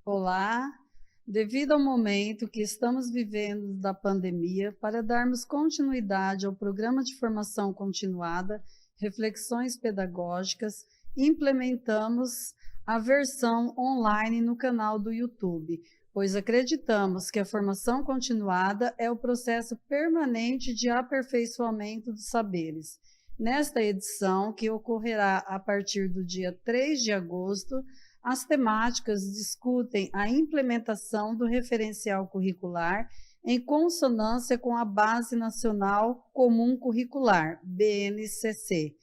Olá, devido ao momento que estamos vivendo da pandemia, para darmos continuidade ao programa de formação continuada, reflexões pedagógicas, implementamos a versão online no canal do YouTube, pois acreditamos que a formação continuada é o processo permanente de aperfeiçoamento dos saberes. Nesta edição, que ocorrerá a partir do dia 3 de agosto, as temáticas discutem a implementação do referencial curricular em consonância com a Base Nacional Comum Curricular, BNCC,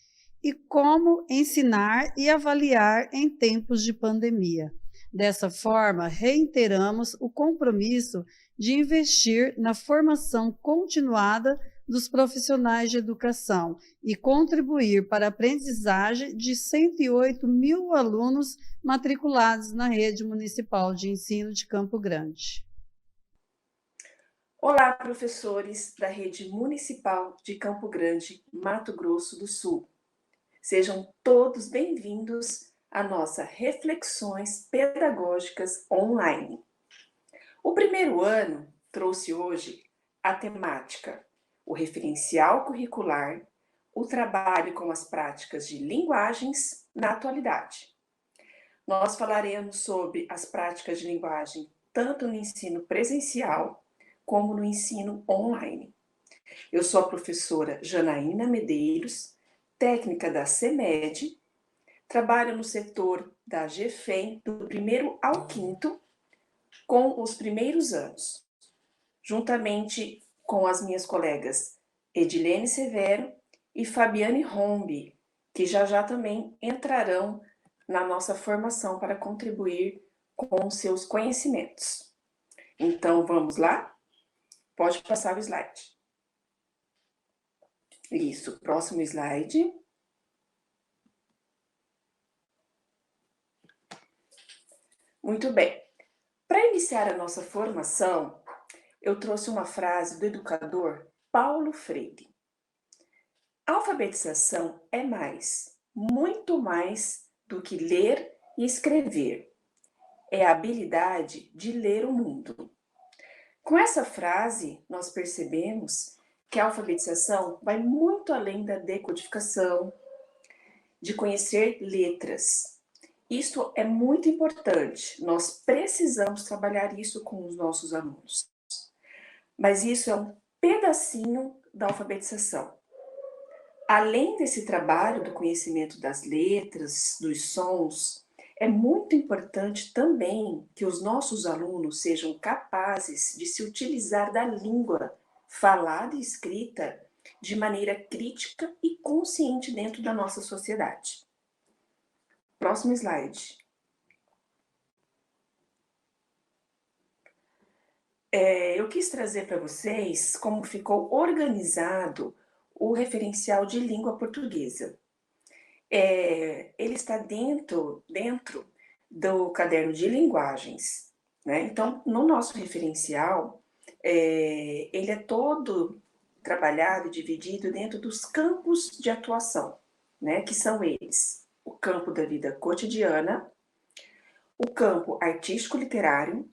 e como ensinar e avaliar em tempos de pandemia. Dessa forma, reiteramos o compromisso de investir na formação continuada dos profissionais de educação e contribuir para a aprendizagem de 108 mil alunos matriculados na Rede Municipal de Ensino de Campo Grande. Olá, professores da Rede Municipal de Campo Grande, Mato Grosso do Sul. Sejam todos bem-vindos à nossa Reflexões Pedagógicas Online. O primeiro ano trouxe hoje a temática, o referencial curricular, o trabalho com as práticas de linguagens na atualidade. Nós falaremos sobre as práticas de linguagem tanto no ensino presencial como no ensino online. Eu sou a professora Janaína Medeiros, técnica da CEMED, trabalho no setor da GFEM do 1º ao 5º, com os primeiros anos, juntamente com as minhas colegas Edilene Severo e Fabiane Rombi, que já também entrarão na nossa formação para contribuir com seus conhecimentos. Então, vamos lá? Pode passar o slide. Isso, próximo slide. Muito bem. Para iniciar a nossa formação, eu trouxe uma frase do educador Paulo Freire. A alfabetização é mais, muito mais do que ler e escrever. É a habilidade de ler o mundo. Com essa frase, nós percebemos que a alfabetização vai muito além da decodificação, de conhecer letras. Isso é muito importante, nós precisamos trabalhar isso com os nossos alunos. Mas isso é um pedacinho da alfabetização. Além desse trabalho do conhecimento das letras, dos sons, é muito importante também que os nossos alunos sejam capazes de se utilizar da língua falada e escrita de maneira crítica e consciente dentro da nossa sociedade. Próximo slide. Eu quis trazer para vocês como ficou organizado o referencial de língua portuguesa. Ele está dentro do caderno de linguagens, né? Então, no nosso referencial, ele é todo trabalhado, dividido dentro dos campos de atuação, né? Que são eles: o campo da vida cotidiana, o campo artístico-literário,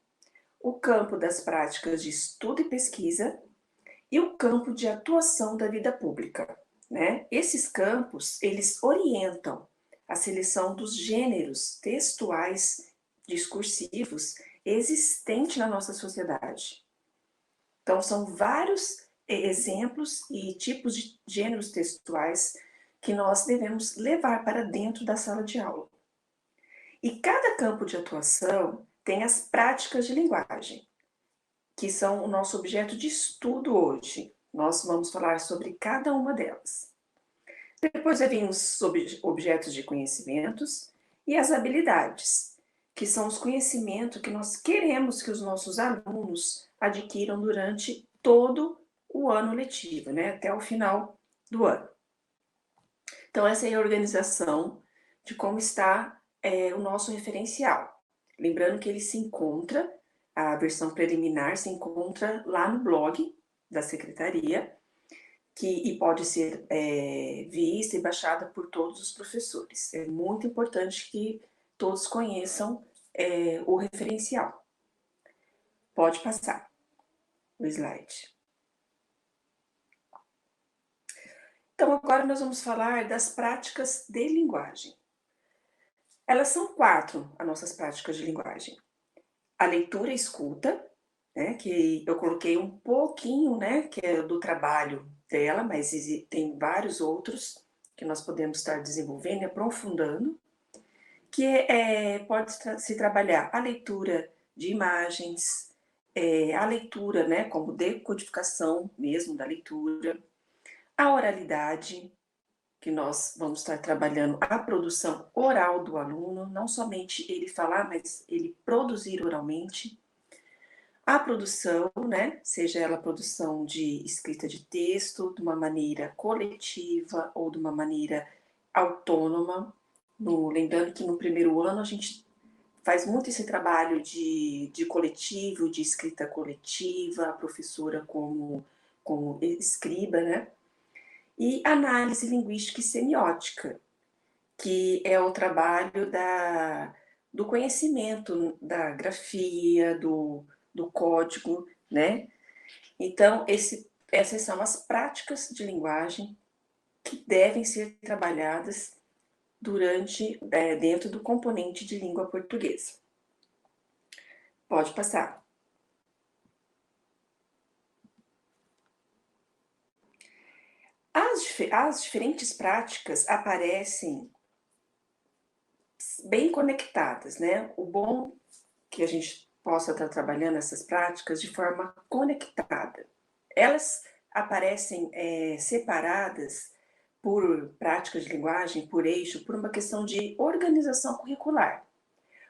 o campo das práticas de estudo e pesquisa e o campo de atuação da vida pública, né? Esses campos, eles orientam a seleção dos gêneros textuais discursivos existentes na nossa sociedade. Então, são vários exemplos e tipos de gêneros textuais que nós devemos levar para dentro da sala de aula. E cada campo de atuação tem as práticas de linguagem, que são o nosso objeto de estudo hoje. Nós vamos falar sobre cada uma delas. Depois vimos sobre objetos de conhecimentos e as habilidades, que são os conhecimentos que nós queremos que os nossos alunos adquiram durante todo o ano letivo, né? Até o final do ano. Então, essa é a organização de como está o nosso referencial. Lembrando que ele se encontra, a versão preliminar se encontra lá no blog da Secretaria, e pode ser vista e baixada por todos os professores. É muito importante que todos conheçam o referencial. Pode passar o slide. Então, agora nós vamos falar das práticas de linguagem. Elas são 4, as nossas práticas de linguagem. A leitura e escuta, né, que eu coloquei um pouquinho, né, que é do trabalho dela, mas tem vários outros que nós podemos estar desenvolvendo e aprofundando, que pode se trabalhar a leitura de imagens, a leitura, né, como decodificação mesmo da leitura, a oralidade, que nós vamos estar trabalhando a produção oral do aluno, não somente ele falar, mas ele produzir oralmente. A produção, né, seja ela produção de escrita de texto, de uma maneira coletiva ou de uma maneira autônoma. Lembrando que no primeiro ano a gente faz muito esse trabalho de coletivo, de escrita coletiva, a professora como escriba, né? E análise linguística e semiótica, que é o trabalho do conhecimento da grafia, do código, né? Então, essas são as práticas de linguagem que devem ser trabalhadas dentro do componente de língua portuguesa. Pode passar. As diferentes práticas aparecem bem conectadas, né? O bom que a gente possa estar trabalhando essas práticas de forma conectada. Elas aparecem separadas por práticas de linguagem, por eixo, por uma questão de organização curricular.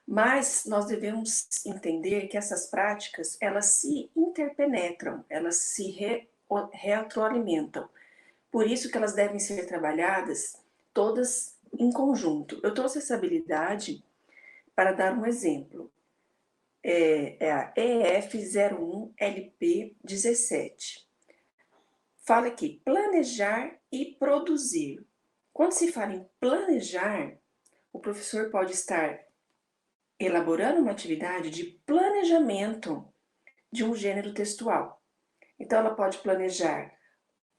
Mas nós devemos entender que essas práticas, elas se interpenetram, elas se retroalimentam. Por isso que elas devem ser trabalhadas todas em conjunto. Eu trouxe essa habilidade para dar um exemplo. É a EF01LP17. Fala aqui, planejar e produzir. Quando se fala em planejar, o professor pode estar elaborando uma atividade de planejamento de um gênero textual. Então, ela pode planejar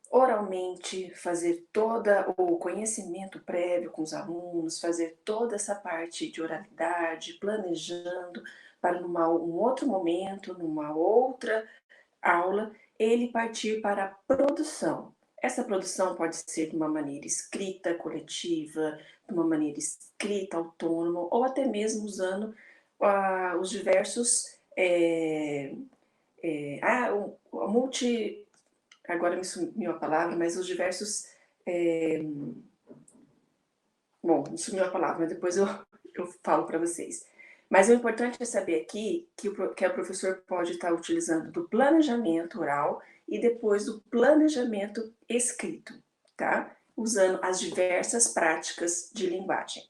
oralmente, fazer todo o conhecimento prévio com os alunos, fazer toda essa parte de oralidade, planejando para um outro momento, numa outra aula, ele partir para a produção. Essa produção pode ser de uma maneira escrita, coletiva, de uma maneira escrita, autônoma, ou até mesmo usando os diversos agora me sumiu a palavra, mas os diversos... Bom, me sumiu a palavra, mas depois eu falo para vocês. Mas o importante é saber aqui que o professor pode estar utilizando do planejamento oral e depois do planejamento escrito, tá? Usando as diversas práticas de linguagem.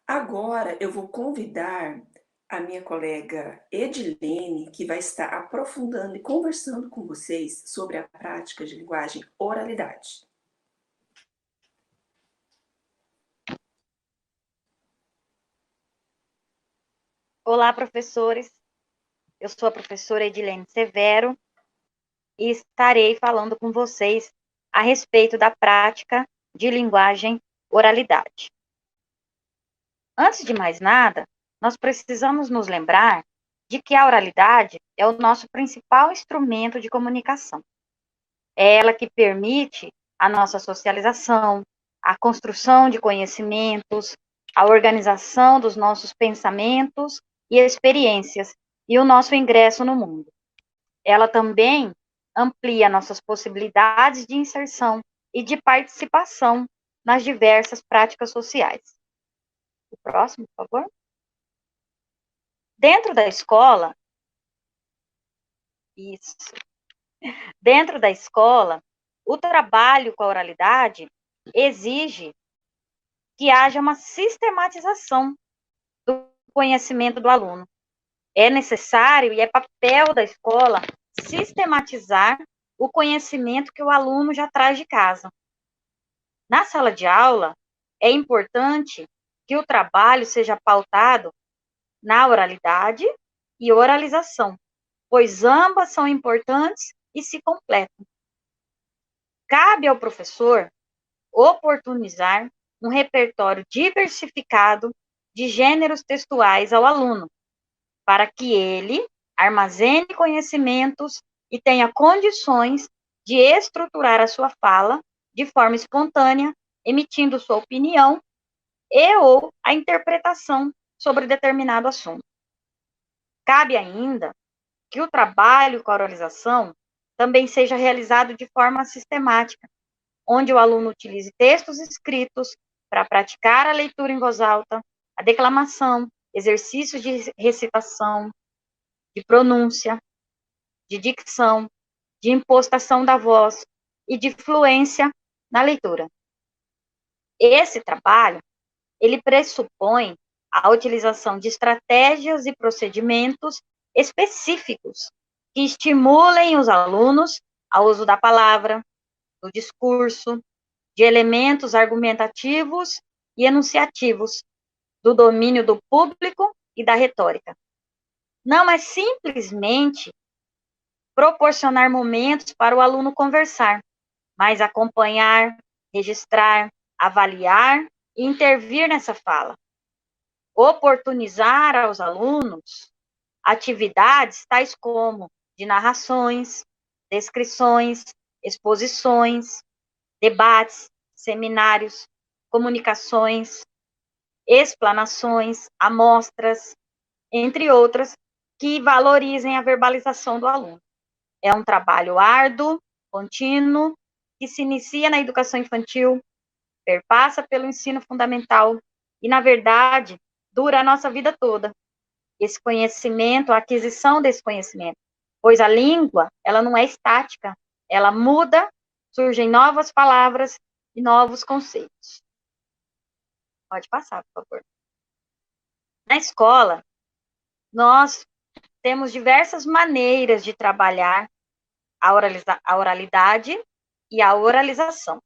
Agora eu vou convidar a minha colega Edilene, que vai estar aprofundando e conversando com vocês sobre a prática de linguagem oralidade. Olá, professores. Eu sou a professora Edilene Severo e estarei falando com vocês a respeito da prática de linguagem oralidade. Antes de mais nada, nós precisamos nos lembrar de que a oralidade é o nosso principal instrumento de comunicação. É ela que permite a nossa socialização, a construção de conhecimentos, a organização dos nossos pensamentos e experiências e o nosso ingresso no mundo. Ela também amplia nossas possibilidades de inserção e de participação nas diversas práticas sociais. O próximo, por favor. Dentro da escola, Dentro da escola, o trabalho com a oralidade exige que haja uma sistematização do conhecimento do aluno. É necessário e é papel da escola sistematizar o conhecimento que o aluno já traz de casa. Na sala de aula, é importante que o trabalho seja pautado na oralidade e oralização, pois ambas são importantes e se completam. Cabe ao professor oportunizar um repertório diversificado de gêneros textuais ao aluno, para que ele armazene conhecimentos e tenha condições de estruturar a sua fala de forma espontânea, emitindo sua opinião e ou a interpretação sobre determinado assunto. Cabe ainda que o trabalho com a oralização também seja realizado de forma sistemática, onde o aluno utilize textos escritos para praticar a leitura em voz alta, a declamação, exercícios de recitação, de pronúncia, de dicção, de impostação da voz e de fluência na leitura. Esse trabalho, ele pressupõe a utilização de estratégias e procedimentos específicos que estimulem os alunos ao uso da palavra, do discurso, de elementos argumentativos e enunciativos, do domínio do público e da retórica. Não é simplesmente proporcionar momentos para o aluno conversar, mas acompanhar, registrar, avaliar e intervir nessa fala. Oportunizar aos alunos atividades tais como de narrações, descrições, exposições, debates, seminários, comunicações, explanações, amostras, entre outras, que valorizem a verbalização do aluno. É um trabalho árduo, contínuo, que se inicia na educação infantil, perpassa pelo ensino fundamental e, na verdade, dura a nossa vida toda. Esse conhecimento, a aquisição desse conhecimento, pois a língua, ela não é estática, ela muda, surgem novas palavras e novos conceitos. Pode passar, por favor. Na escola, nós temos diversas maneiras de trabalhar a oralidade e a oralização.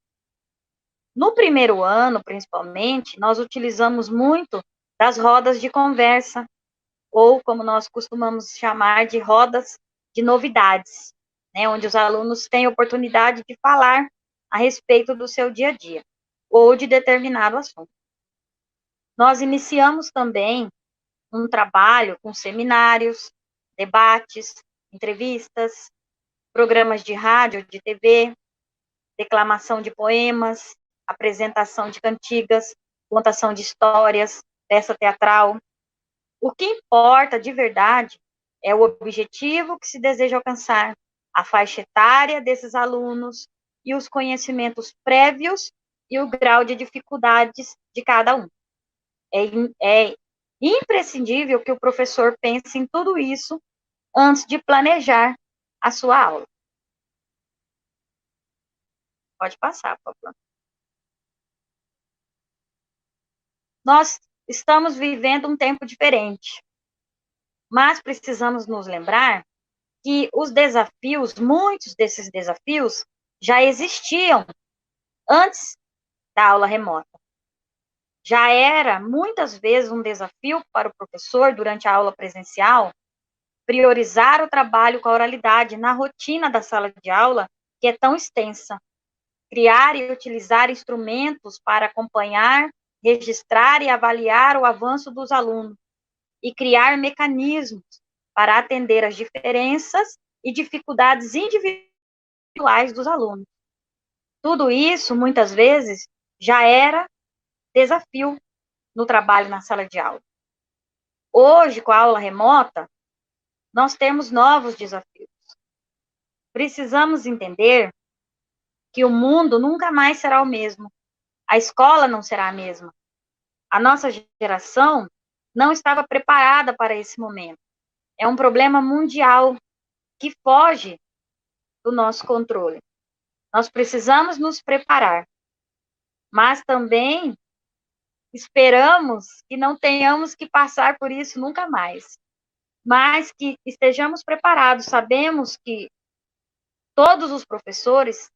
No primeiro ano, principalmente, nós utilizamos muito das rodas de conversa, ou como nós costumamos chamar de rodas de novidades, né, onde os alunos têm oportunidade de falar a respeito do seu dia a dia, ou de determinado assunto. Nós iniciamos também um trabalho com seminários, debates, entrevistas, programas de rádio, de TV, declamação de poemas, apresentação de cantigas, contação de histórias, peça teatral. O que importa de verdade é o objetivo que se deseja alcançar, a faixa etária desses alunos e os conhecimentos prévios e o grau de dificuldades de cada um. É imprescindível que o professor pense em tudo isso antes de planejar a sua aula. Pode passar, por favor. Nós estamos vivendo um tempo diferente, mas precisamos nos lembrar que os desafios, muitos desses desafios, já existiam antes da aula remota. Já era, muitas vezes, um desafio para o professor, durante a aula presencial, priorizar o trabalho com a oralidade na rotina da sala de aula, que é tão extensa. Criar e utilizar instrumentos para acompanhar, registrar e avaliar o avanço dos alunos, e criar mecanismos para atender às diferenças e dificuldades individuais dos alunos. Tudo isso, muitas vezes, já era desafio no trabalho na sala de aula. Hoje, com a aula remota, nós temos novos desafios. Precisamos entender que o mundo nunca mais será o mesmo. A escola não será a mesma. A nossa geração não estava preparada para esse momento. É um problema mundial que foge do nosso controle. Nós precisamos nos preparar, mas também esperamos que não tenhamos que passar por isso nunca mais, mas que estejamos preparados. Sabemos que todos os professores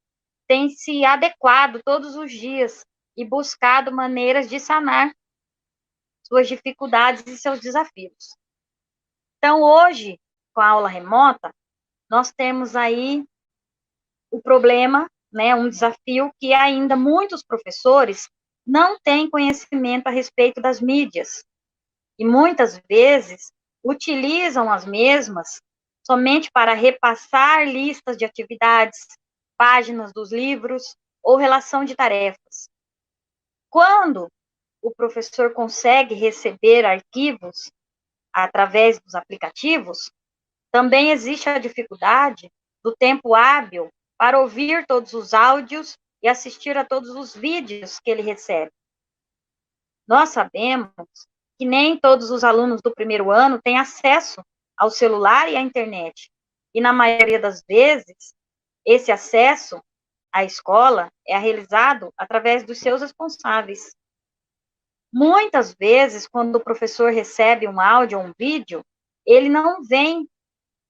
têm se adequado todos os dias e buscado maneiras de sanar suas dificuldades e seus desafios. Então, hoje, com a aula remota, nós temos aí o problema, né, um desafio que ainda muitos professores não têm conhecimento a respeito das mídias e muitas vezes utilizam as mesmas somente para repassar listas de atividades, páginas dos livros ou relação de tarefas. Quando o professor consegue receber arquivos através dos aplicativos, também existe a dificuldade do tempo hábil para ouvir todos os áudios e assistir a todos os vídeos que ele recebe. Nós sabemos que nem todos os alunos do primeiro ano têm acesso ao celular e à internet. E, na maioria das vezes, esse acesso à escola é realizado através dos seus responsáveis. Muitas vezes, quando o professor recebe um áudio ou um vídeo, ele não vem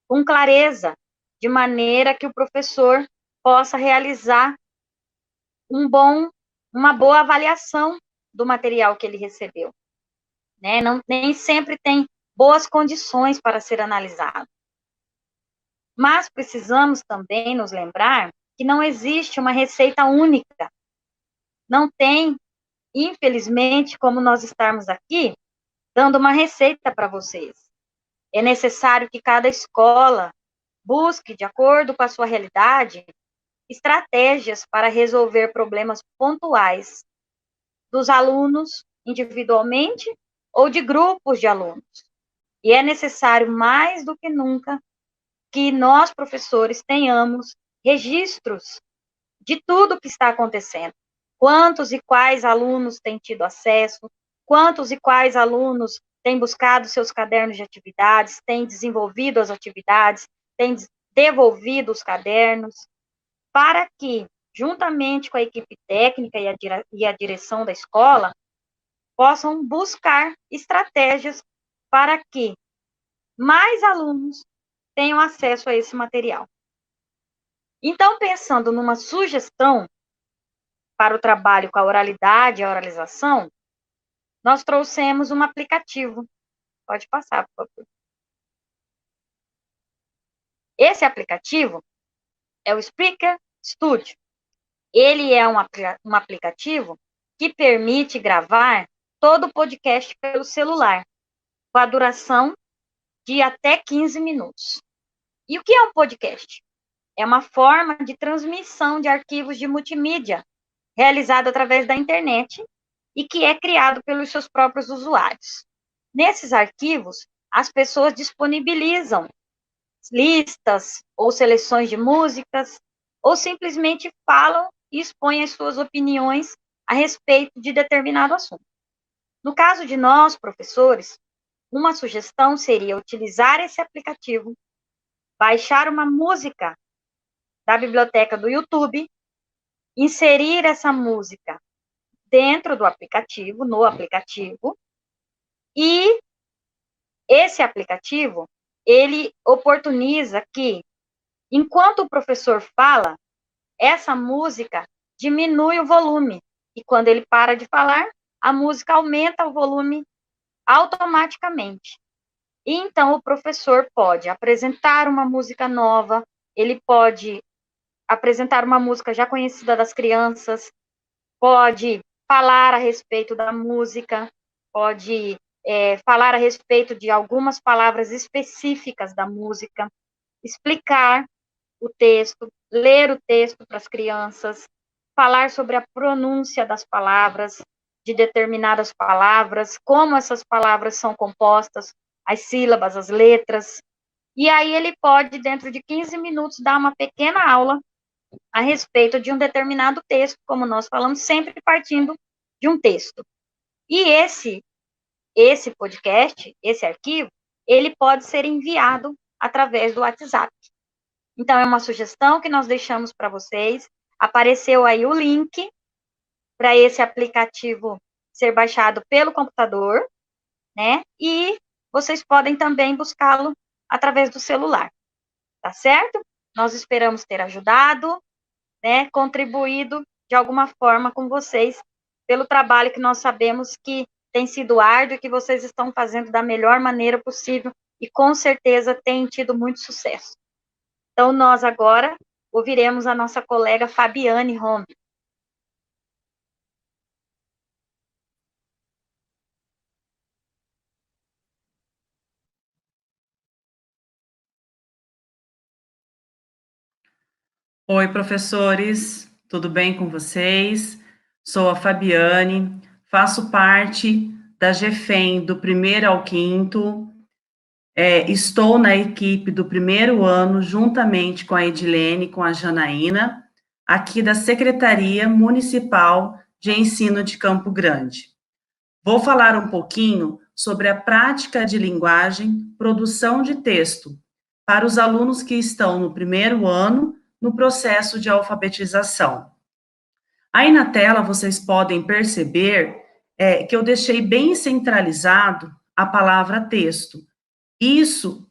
com clareza, de maneira que o professor possa realizar uma boa avaliação do material que ele recebeu. Né? Nem sempre tem boas condições para ser analisado. Mas precisamos também nos lembrar que não existe uma receita única. Não tem, infelizmente, como nós estarmos aqui, dando uma receita para vocês. É necessário que cada escola busque, de acordo com a sua realidade, estratégias para resolver problemas pontuais dos alunos individualmente ou de grupos de alunos. E é necessário, mais do que nunca, que nós, professores, tenhamos registros de tudo o que está acontecendo. Quantos e quais alunos têm tido acesso, quantos e quais alunos têm buscado seus cadernos de atividades, têm desenvolvido as atividades, têm devolvido os cadernos, para que, juntamente com a equipe técnica e a direção da escola, possam buscar estratégias para que mais alunos tenham acesso a esse material. Então, pensando numa sugestão para o trabalho com a oralidade e a oralização, nós trouxemos um aplicativo. Pode passar, por favor. Esse aplicativo é o Speaker Studio. Ele é um aplicativo que permite gravar todo o podcast pelo celular, com a duração de até 15 minutos. E o que é um podcast? É uma forma de transmissão de arquivos de multimídia realizado através da internet e que é criado pelos seus próprios usuários. Nesses arquivos, as pessoas disponibilizam listas ou seleções de músicas, ou simplesmente falam e expõem as suas opiniões a respeito de determinado assunto. No caso de nós, professores, uma sugestão seria utilizar esse aplicativo, baixar uma música da biblioteca do YouTube, inserir essa música dentro do aplicativo, no aplicativo, e esse aplicativo, ele oportuniza que, enquanto o professor fala, essa música diminui o volume, e quando ele para de falar, a música aumenta o volume automaticamente. E então o professor pode apresentar uma música nova, ele pode apresentar uma música já conhecida das crianças, pode falar a respeito da música, pode falar a respeito de algumas palavras específicas da música, explicar o texto, ler o texto para as crianças, falar sobre a pronúncia das palavras, de determinadas palavras, como essas palavras são compostas, as sílabas, as letras. E aí ele pode, dentro de 15 minutos, dar uma pequena aula a respeito de um determinado texto, como nós falamos, sempre partindo de um texto. E esse podcast, esse arquivo, ele pode ser enviado através do WhatsApp. Então, é uma sugestão que nós deixamos para vocês. Apareceu aí o link para esse aplicativo ser baixado pelo computador, né? E vocês podem também buscá-lo através do celular, tá certo? Nós esperamos ter ajudado, né? Contribuído de alguma forma com vocês pelo trabalho que nós sabemos que tem sido árduo e que vocês estão fazendo da melhor maneira possível e com certeza têm tido muito sucesso. Então, nós agora ouviremos a nossa colega Fabiane Rombi. Oi, professores, tudo bem com vocês? Sou a Fabiane, faço parte da GFEM do 1º ao 5º, estou na equipe do 1º ano, juntamente com a Edilene, com a Janaína, aqui da Secretaria Municipal de Ensino de Campo Grande. Vou falar um pouquinho sobre a prática de linguagem, produção de texto, para os alunos que estão no 1º ano, no processo de alfabetização. Aí na tela vocês podem perceber que eu deixei bem centralizado a palavra texto. Isso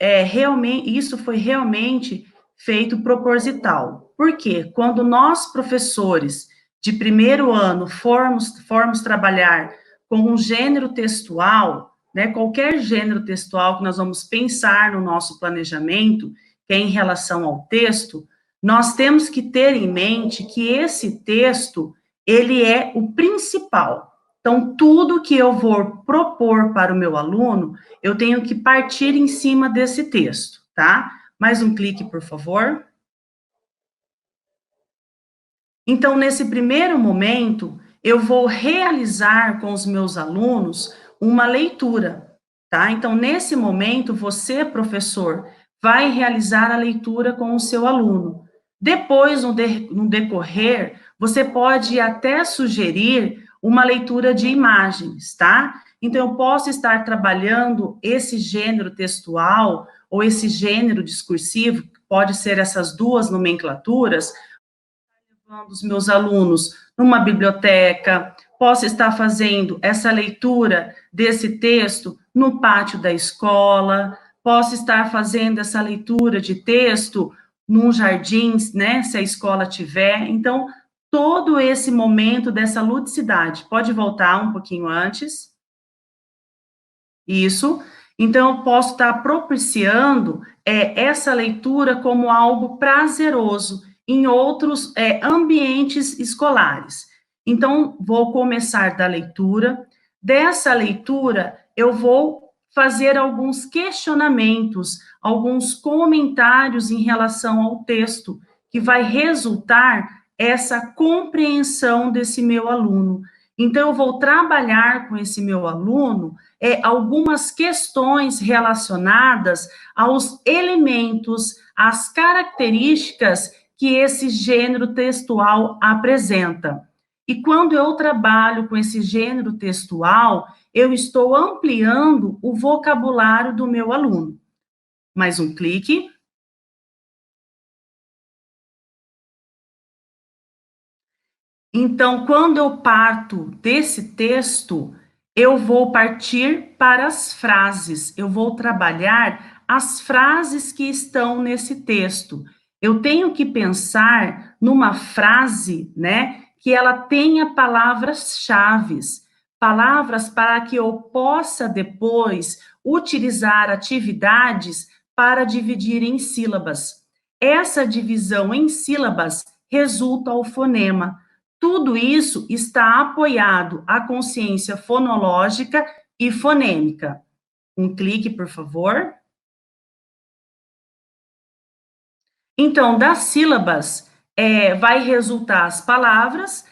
foi realmente feito proposital. Por quê? Quando nós, professores de 1º ano, formos trabalhar com um gênero textual, né, qualquer gênero textual que nós vamos pensar no nosso planejamento, que é em relação ao texto, nós temos que ter em mente que esse texto, ele é o principal. Então, tudo que eu vou propor para o meu aluno, eu tenho que partir em cima desse texto, tá? Mais um clique, por favor. Então, nesse primeiro momento, eu vou realizar com os meus alunos uma leitura, tá? Então, nesse momento, você, professor, vai realizar a leitura com o seu aluno. Depois, no decorrer, você pode até sugerir uma leitura de imagens, tá? Então, eu posso estar trabalhando esse gênero textual ou esse gênero discursivo, pode ser essas duas nomenclaturas, levando os meus alunos numa biblioteca, posso estar fazendo essa leitura desse texto no pátio da escola, posso estar fazendo essa leitura de texto num jardim, né, se a escola tiver. Então, todo esse momento dessa ludicidade. Pode voltar um pouquinho antes. Isso. Então, eu posso estar propiciando essa leitura como algo prazeroso em outros ambientes escolares. Então, vou começar da leitura. Dessa leitura, eu vou fazer alguns questionamentos, alguns comentários em relação ao texto, que vai resultar essa compreensão desse meu aluno. Então, eu vou trabalhar com esse meu aluno algumas questões relacionadas aos elementos, às características que esse gênero textual apresenta. E quando eu trabalho com esse gênero textual, eu estou ampliando o vocabulário do meu aluno. Mais um clique. Então, quando eu parto desse texto, eu vou partir para as frases, eu vou trabalhar as frases que estão nesse texto. Eu tenho que pensar numa frase, né, que ela tenha palavras-chave, palavras para que eu possa depois utilizar atividades para dividir em sílabas. Essa divisão em sílabas resulta ao fonema. Tudo isso está apoiado à consciência fonológica e fonêmica. Um clique, por favor. Então, das sílabas, vai resultar as palavras,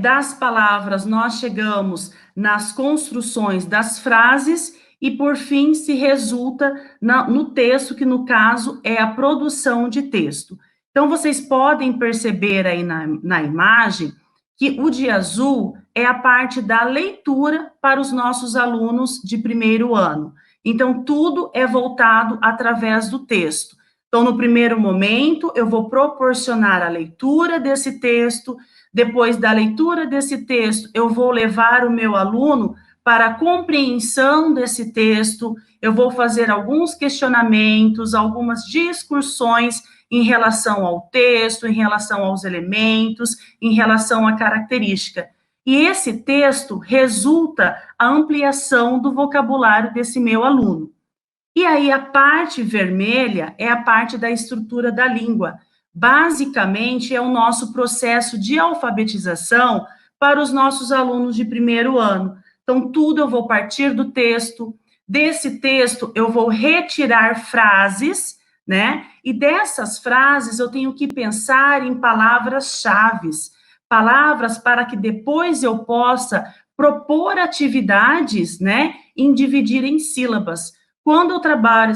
das palavras nós chegamos nas construções das frases e, por fim, se resulta no texto, que no caso é a produção de texto. Então, vocês podem perceber aí na imagem que o de azul é a parte da leitura para os nossos alunos de 1º ano. Então, tudo é voltado através do texto. Então, no primeiro momento, eu vou proporcionar a leitura desse texto. Depois da leitura desse texto, eu vou levar o meu aluno para a compreensão desse texto. Eu vou fazer alguns questionamentos, algumas discussões em relação ao texto, em relação aos elementos, em relação à característica. E esse texto resulta a ampliação do vocabulário desse meu aluno. E aí a parte vermelha é a parte da estrutura da língua. Basicamente é o nosso processo de alfabetização para os nossos alunos de primeiro ano. Então tudo eu vou partir do texto, desse texto eu vou retirar frases, né? E dessas frases eu tenho que pensar em palavras-chave, palavras para que depois eu possa propor atividades, né, em dividir em sílabas. Quando eu trabalho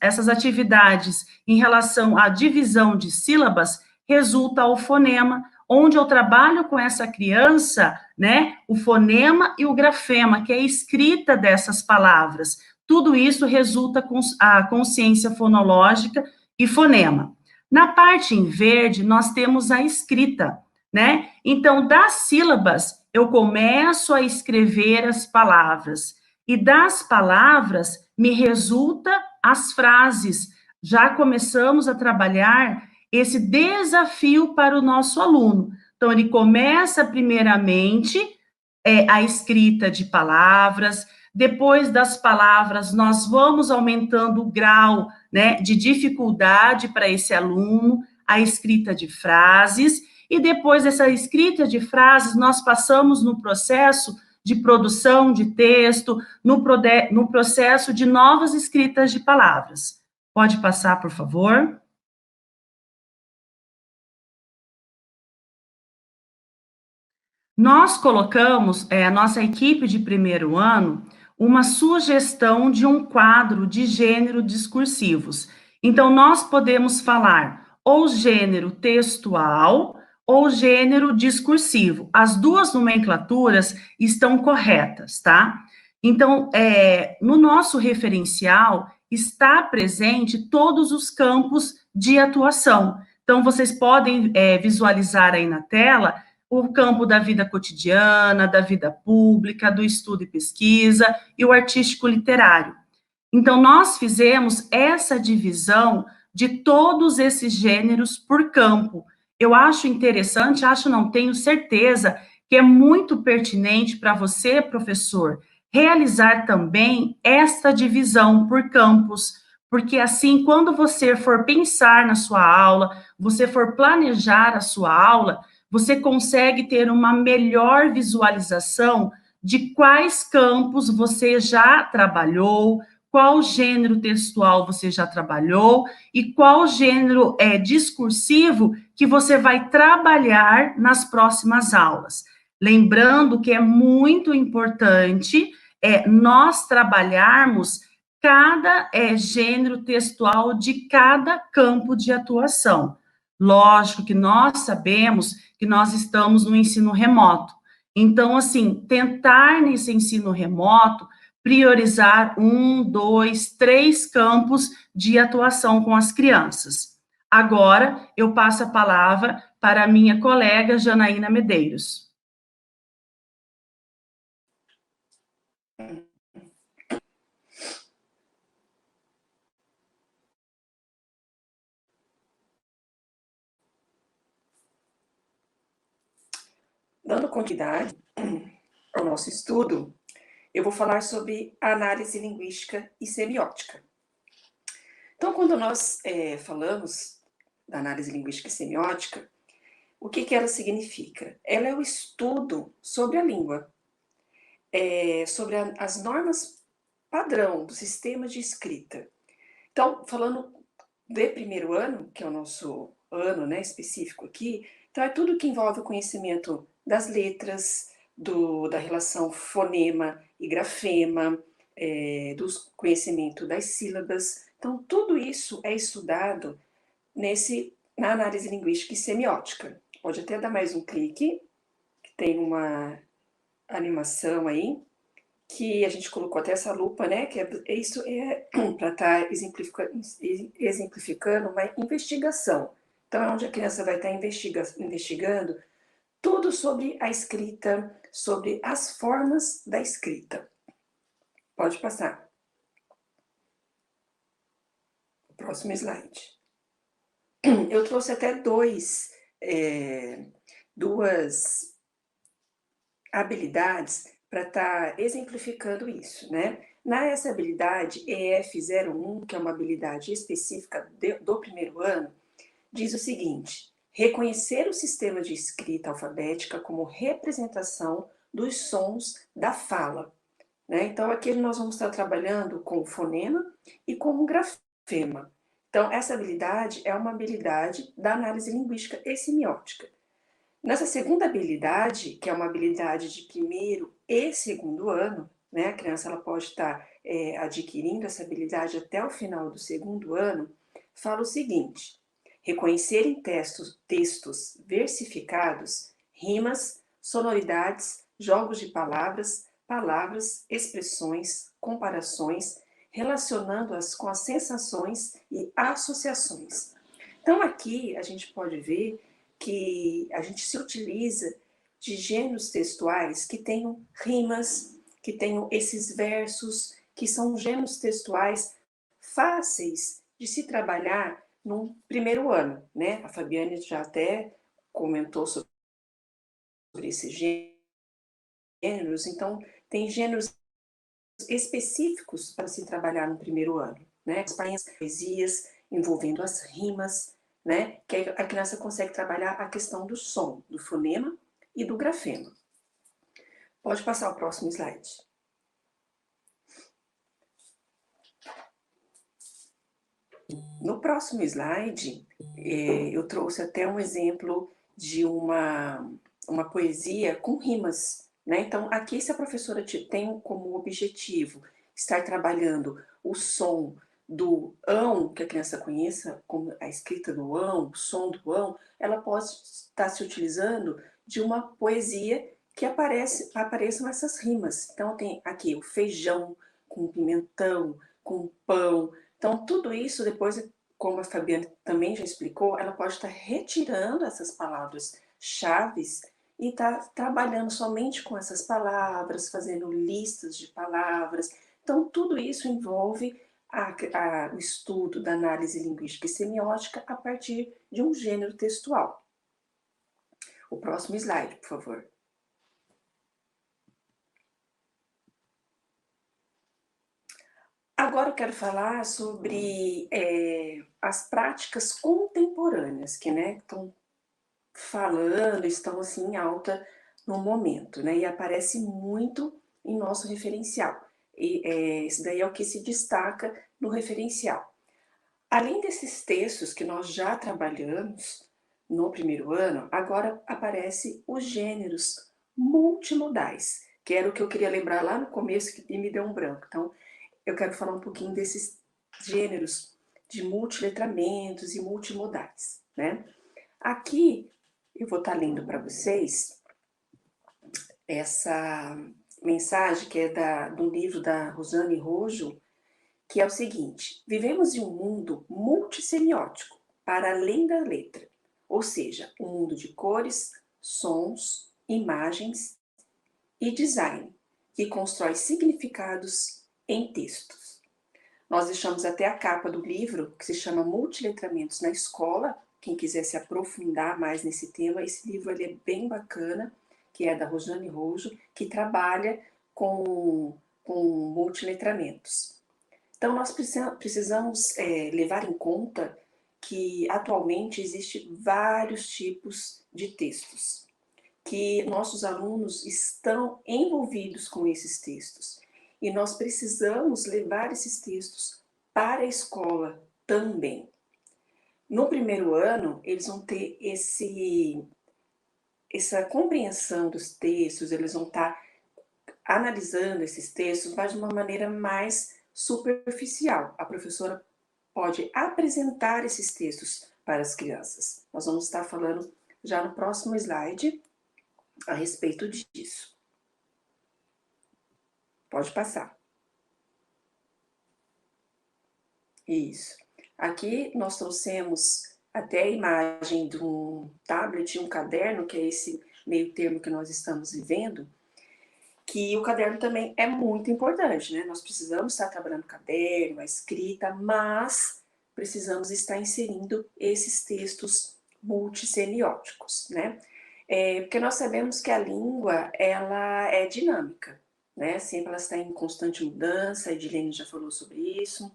essas atividades em relação à divisão de sílabas, resulta o fonema, onde eu trabalho com essa criança, né, o fonema e o grafema, que é a escrita dessas palavras. Tudo isso resulta com a consciência fonológica e fonema. Na parte em verde, nós temos a escrita, né? Então, das sílabas, eu começo a escrever as palavras. E das palavras, me resulta as frases. Já começamos a trabalhar esse desafio para o nosso aluno. Então, ele começa primeiramente a escrita de palavras, depois das palavras, nós vamos aumentando o grau, né, de dificuldade para esse aluno, a escrita de frases, e depois dessa escrita de frases, nós passamos no processo de produção de texto, no processo de novas escritas de palavras. Pode passar, por favor? Nós colocamos, a nossa equipe de primeiro ano, uma sugestão de um quadro de gênero discursivos. Então, nós podemos falar ou gênero textual ou gênero discursivo. As duas nomenclaturas estão corretas, tá? Então, no nosso referencial está presente todos os campos de atuação. Então, vocês podem visualizar aí na tela o campo da vida cotidiana, da vida pública, do estudo e pesquisa e o artístico literário. Então, nós fizemos essa divisão de todos esses gêneros por campo. Eu acho interessante, não tenho certeza que é muito pertinente para você, professor, realizar também esta divisão por campos, porque assim, quando você for pensar na sua aula, você for planejar a sua aula, você consegue ter uma melhor visualização de quais campos você já trabalhou, qual gênero textual você já trabalhou e qual gênero discursivo que você vai trabalhar nas próximas aulas. Lembrando que é muito importante nós trabalharmos cada gênero textual de cada campo de atuação. Lógico que nós sabemos que nós estamos no ensino remoto. Então, assim, tentar nesse ensino remoto priorizar 1, 2, 3 campos de atuação com as crianças. Agora, eu passo a palavra para a minha colega Janaína Medeiros. Dando continuidade ao nosso estudo, eu vou falar sobre análise linguística e semiótica. Então, quando nós falamos da análise linguística e semiótica, o que ela significa? Ela é o estudo sobre a língua, sobre as normas padrão do sistema de escrita. Então, falando de primeiro ano, que é o nosso ano, né, específico aqui, então é tudo que envolve o conhecimento das letras, da relação fonema e grafema, do conhecimento das sílabas. Então, tudo isso é estudado na análise linguística e semiótica. Pode até dar mais um clique, que tem uma animação aí, que a gente colocou até essa lupa, né? Que isso é para estar exemplificando uma investigação. Então, é onde a criança vai estar investigando tudo sobre a escrita, sobre as formas da escrita. Pode passar. O próximo slide. Eu trouxe até duas habilidades para estar exemplificando isso, né? Nessa habilidade EF01, que é uma habilidade específica do primeiro ano, diz o seguinte: reconhecer o sistema de escrita alfabética como representação dos sons da fala. Né? Então, aqui nós vamos estar trabalhando com o fonema e com o grafema. Então, essa habilidade é uma habilidade da análise linguística e semiótica. Nessa segunda habilidade, que é uma habilidade de primeiro e segundo ano, né? A criança ela pode estar adquirindo essa habilidade até o final do segundo ano, fala o seguinte: reconhecer em textos versificados rimas, sonoridades, jogos de palavras, expressões, comparações, relacionando-as com as sensações e associações. Então, aqui a gente pode ver que a gente se utiliza de gêneros textuais que tenham rimas, que tenham esses versos, que são gêneros textuais fáceis de se trabalhar no primeiro ano, né? A Fabiane já até comentou sobre esses gêneros, então tem gêneros específicos para se trabalhar no primeiro ano, né? As poesias envolvendo as rimas, né? Que a criança consegue trabalhar a questão do som, do fonema e do grafema. Pode passar o próximo slide. No próximo slide, eu trouxe até um exemplo de uma poesia com rimas, né? Então, aqui se a professora tem como objetivo estar trabalhando o som do ão, que a criança conheça, como a escrita do ão, o som do ão, ela pode estar se utilizando de uma poesia que apareçam essas rimas. Então, tem aqui o feijão com pimentão, com pão. Então, tudo isso depois, como a Fabiana também já explicou, ela pode estar retirando essas palavras-chaves e estar trabalhando somente com essas palavras, fazendo listas de palavras. Então, tudo isso envolve o estudo da análise linguística e semiótica a partir de um gênero textual. O próximo slide, por favor. Agora eu quero falar sobre as práticas contemporâneas que, né, estão falando, estão assim em alta no momento, né, e aparece muito em nosso referencial. E esse daí é o que se destaca no referencial. Além desses textos que nós já trabalhamos no primeiro ano, agora aparecem os gêneros multimodais, que era o que eu queria lembrar lá no começo e me deu um branco. Então, eu quero falar um pouquinho desses gêneros de multiletramentos e multimodais, né? Aqui eu vou estar lendo para vocês essa mensagem que é do livro da Rosane Rojo, que é o seguinte: vivemos em um mundo multissemiótico, para além da letra, ou seja, um mundo de cores, sons, imagens e design, que constrói significados em textos. Nós deixamos até a capa do livro, que se chama Multiletramentos na Escola. Quem quiser se aprofundar mais nesse tema, esse livro ele é bem bacana, que é da Rosane Rojo, que trabalha com multiletramentos. Então, nós precisamos levar em conta que atualmente existem vários tipos de textos, que nossos alunos estão envolvidos com esses textos. E nós precisamos levar esses textos para a escola também. No primeiro ano, eles vão ter essa compreensão dos textos, eles vão estar analisando esses textos, mas de uma maneira mais superficial. A professora pode apresentar esses textos para as crianças. Nós vamos estar falando já no próximo slide a respeito disso. Pode passar. Isso. Aqui nós trouxemos até a imagem de um tablet, um caderno, que é esse meio termo que nós estamos vivendo, que o caderno também é muito importante, né? Nós precisamos estar trabalhando o caderno, a escrita, mas precisamos estar inserindo esses textos multissemióticos, né? Porque nós sabemos que a língua, ela é dinâmica, né? Sempre ela está em constante mudança, a Edilene já falou sobre isso.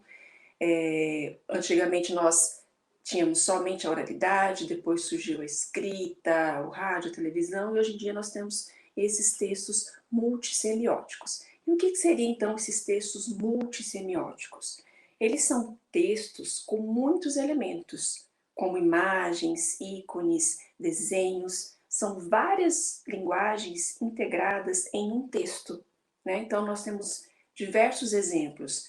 Antigamente nós tínhamos somente a oralidade, depois surgiu a escrita, o rádio, a televisão, e hoje em dia nós temos esses textos multissemióticos. E o que seriam então esses textos multissemióticos? Eles são textos com muitos elementos, como imagens, ícones, desenhos, são várias linguagens integradas em um texto, né? Então nós temos diversos exemplos,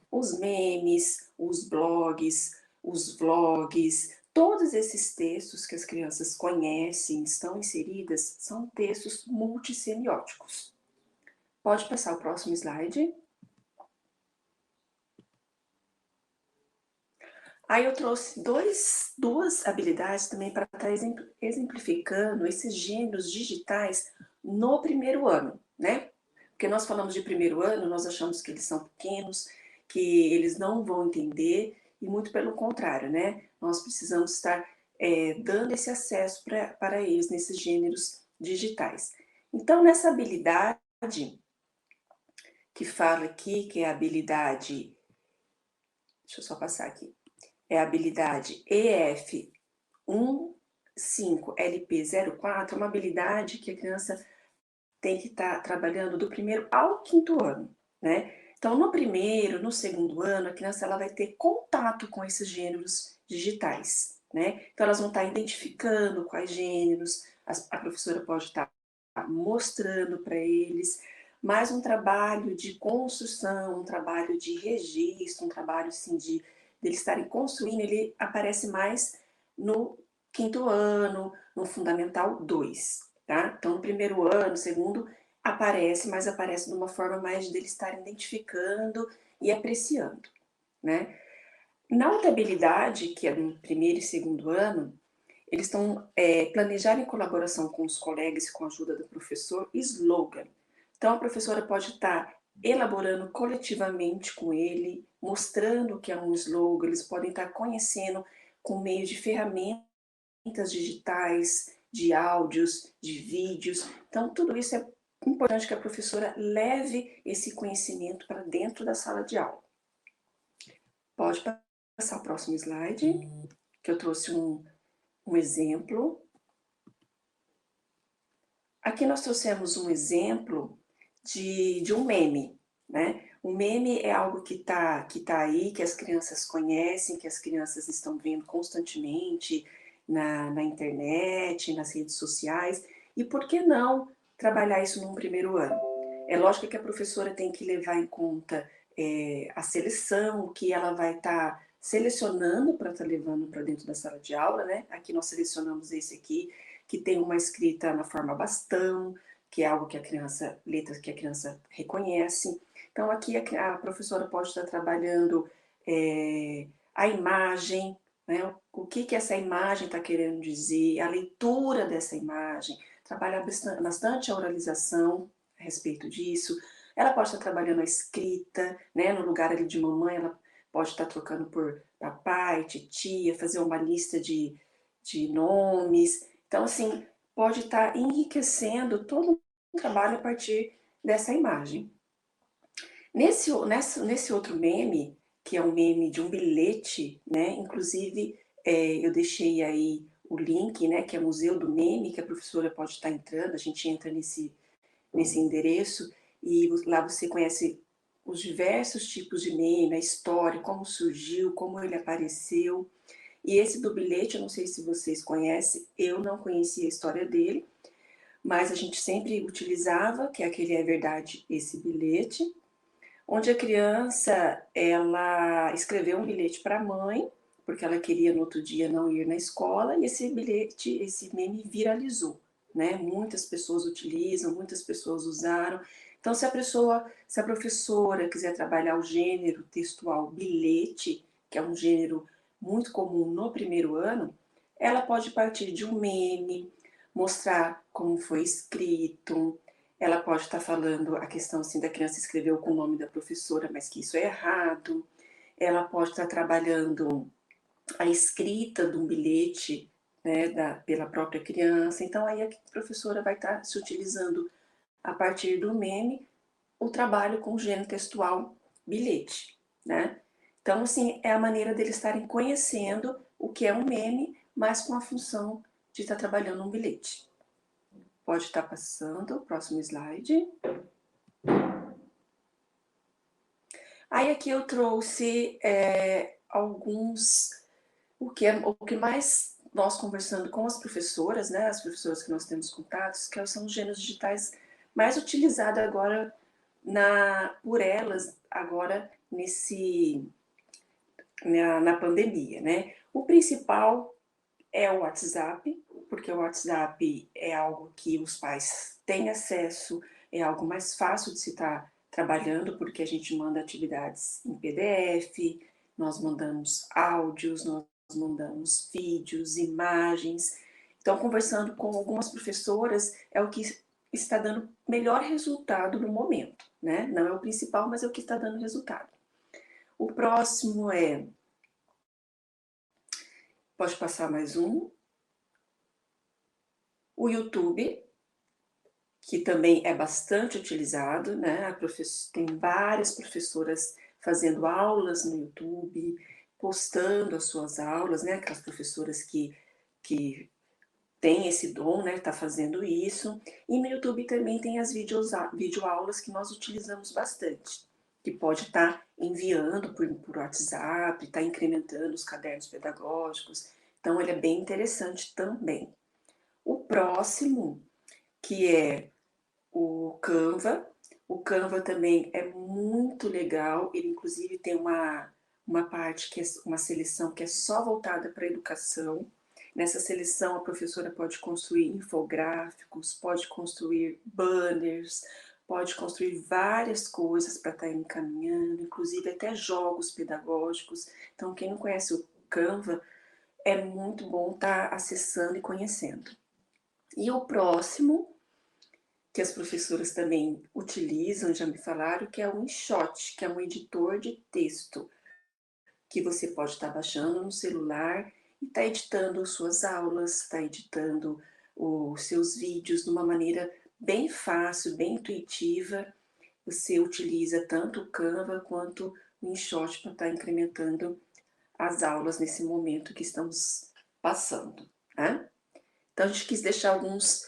os memes, os blogs, os vlogs, todos esses textos que as crianças conhecem, estão inseridas, são textos multissemióticos. Pode passar o próximo slide. Aí eu trouxe duas habilidades também para estar exemplificando esses gêneros digitais no primeiro ano, né? Porque nós falamos de primeiro ano, nós achamos que eles são pequenos, que eles não vão entender, e muito pelo contrário, né? Nós precisamos estar dando esse acesso para eles nesses gêneros digitais. Então, nessa habilidade que fala aqui, que é a habilidade... Deixa eu só passar aqui. É a habilidade EF15LP04, uma habilidade que a criança tem que estar trabalhando do primeiro ao quinto ano, né? Então, no primeiro, no segundo ano, a criança ela vai ter contato com esses gêneros digitais, né? Então, elas vão estar identificando quais gêneros, a professora pode estar mostrando para eles, mais um trabalho de construção, um trabalho de registro, um trabalho assim de eles estarem construindo, ele aparece mais no quinto ano, no Fundamental 2, tá? Então, no primeiro ano, segundo, aparece, mas aparece de uma forma mais de eles estarem identificando e apreciando, né? Na outra habilidade, que é no primeiro e segundo ano, eles estão planejar em colaboração com os colegas e com a ajuda do professor, slogan. Então, a professora pode estar elaborando coletivamente com ele, mostrando o que é um slogan, eles podem estar conhecendo com meio de ferramentas digitais, de áudios, de vídeos. Então, tudo isso é importante que a professora leve esse conhecimento para dentro da sala de aula. Pode passar o próximo slide, que eu trouxe um exemplo. Aqui nós trouxemos um exemplo de um meme, né? O meme é algo que tá aí, que as crianças conhecem, que as crianças estão vendo constantemente na internet, nas redes sociais. E por que não trabalhar isso num primeiro ano? É lógico que a professora tem que levar em conta a seleção, que ela vai estar selecionando para estar levando para dentro da sala de aula, né? Aqui nós selecionamos esse aqui, que tem uma escrita na forma bastão, que é algo que a criança, letras que a criança reconhece. Então, aqui a professora pode estar trabalhando a imagem, né? O que essa imagem está querendo dizer, a leitura dessa imagem, trabalhar bastante a oralização a respeito disso. Ela pode estar trabalhando a escrita, né? No lugar ali de mamãe, ela pode estar trocando por papai, titia, fazer uma lista de nomes. Então, assim, pode estar enriquecendo todo um trabalho a partir dessa imagem. Nesse outro meme, que é um meme de um bilhete, né? Inclusive, eu deixei aí o link, né? Que é o Museu do Meme, que a professora pode estar entrando, a gente entra nesse endereço, e lá você conhece os diversos tipos de meme, a história, como surgiu, como ele apareceu. E esse do bilhete, eu não sei se vocês conhecem, eu não conhecia a história dele, mas a gente sempre utilizava, que é aquele é verdade, esse bilhete, onde a criança, ela escreveu um bilhete para a mãe, porque ela queria no outro dia não ir na escola, e esse bilhete, esse meme viralizou, né? Muitas pessoas utilizam, muitas pessoas usaram. Então, se a professora quiser trabalhar o gênero textual bilhete, que é um gênero muito comum no primeiro ano, ela pode partir de um meme, mostrar como foi escrito. Ela pode estar falando a questão assim, da criança escreveu com o nome da professora, mas que isso é errado. Ela pode estar trabalhando a escrita de um bilhete né, pela própria criança. Então, aí a professora vai estar se utilizando, a partir do meme, o trabalho com o gênero textual bilhete, né? Então, assim, é a maneira deles estarem conhecendo o que é um meme, mas com a função de estar trabalhando um bilhete. Pode estar passando, próximo slide. Aí aqui eu trouxe alguns, o que mais nós conversando com as professoras, né, as professoras que nós temos contatos, que são os gêneros digitais mais utilizados agora por elas, agora na pandemia, né? O principal é o WhatsApp, porque o WhatsApp é algo que os pais têm acesso, é algo mais fácil de se estar trabalhando, porque a gente manda atividades em PDF, nós mandamos áudios, nós mandamos vídeos, imagens. Então, conversando com algumas professoras, é o que está dando melhor resultado no momento, né? Não é o principal, mas é o que está dando resultado. O próximo pode passar mais um. O YouTube, que também é bastante utilizado, né? Tem várias professoras fazendo aulas no YouTube, postando as suas aulas, né? Aquelas professoras que têm esse dom, né? Tá fazendo isso. E no YouTube também tem as videoaulas que nós utilizamos bastante, que pode estar enviando por WhatsApp, está incrementando os cadernos pedagógicos. Então, ele é bem interessante também. O próximo, que é o Canva. O Canva também é muito legal, ele inclusive tem uma parte que é uma seleção que é só voltada para a educação. Nessa seleção, a professora pode construir infográficos, pode construir banners, pode construir várias coisas para estar encaminhando, inclusive até jogos pedagógicos. Então, quem não conhece o Canva, é muito bom estar acessando e conhecendo. E o próximo, que as professoras também utilizam, já me falaram, que é o InShot, que é um editor de texto, que você pode estar baixando no celular e está editando suas aulas, está editando os seus vídeos de uma maneira bem fácil, bem intuitiva. Você utiliza tanto o Canva quanto o InShot para estar incrementando as aulas nesse momento que estamos passando, né? Então, a gente quis deixar alguns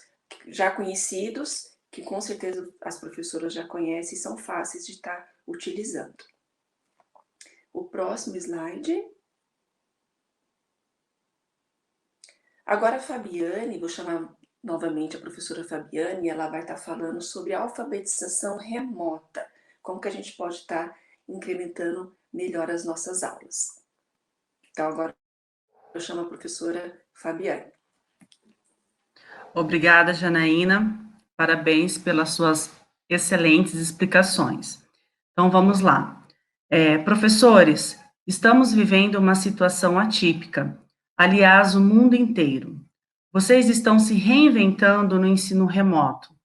já conhecidos, que com certeza as professoras já conhecem e são fáceis de estar utilizando. O próximo slide. Agora a Fabiane, vou chamar novamente a professora Fabiane, ela vai estar falando sobre a alfabetização remota, como que a gente pode estar incrementando melhor as nossas aulas. Então, agora eu chamo a professora Fabiane. Obrigada, Janaína. Parabéns pelas suas excelentes explicações. Então, vamos lá. Professores, estamos vivendo uma situação atípica. Aliás, o mundo inteiro. Vocês estão se reinventando no ensino remoto.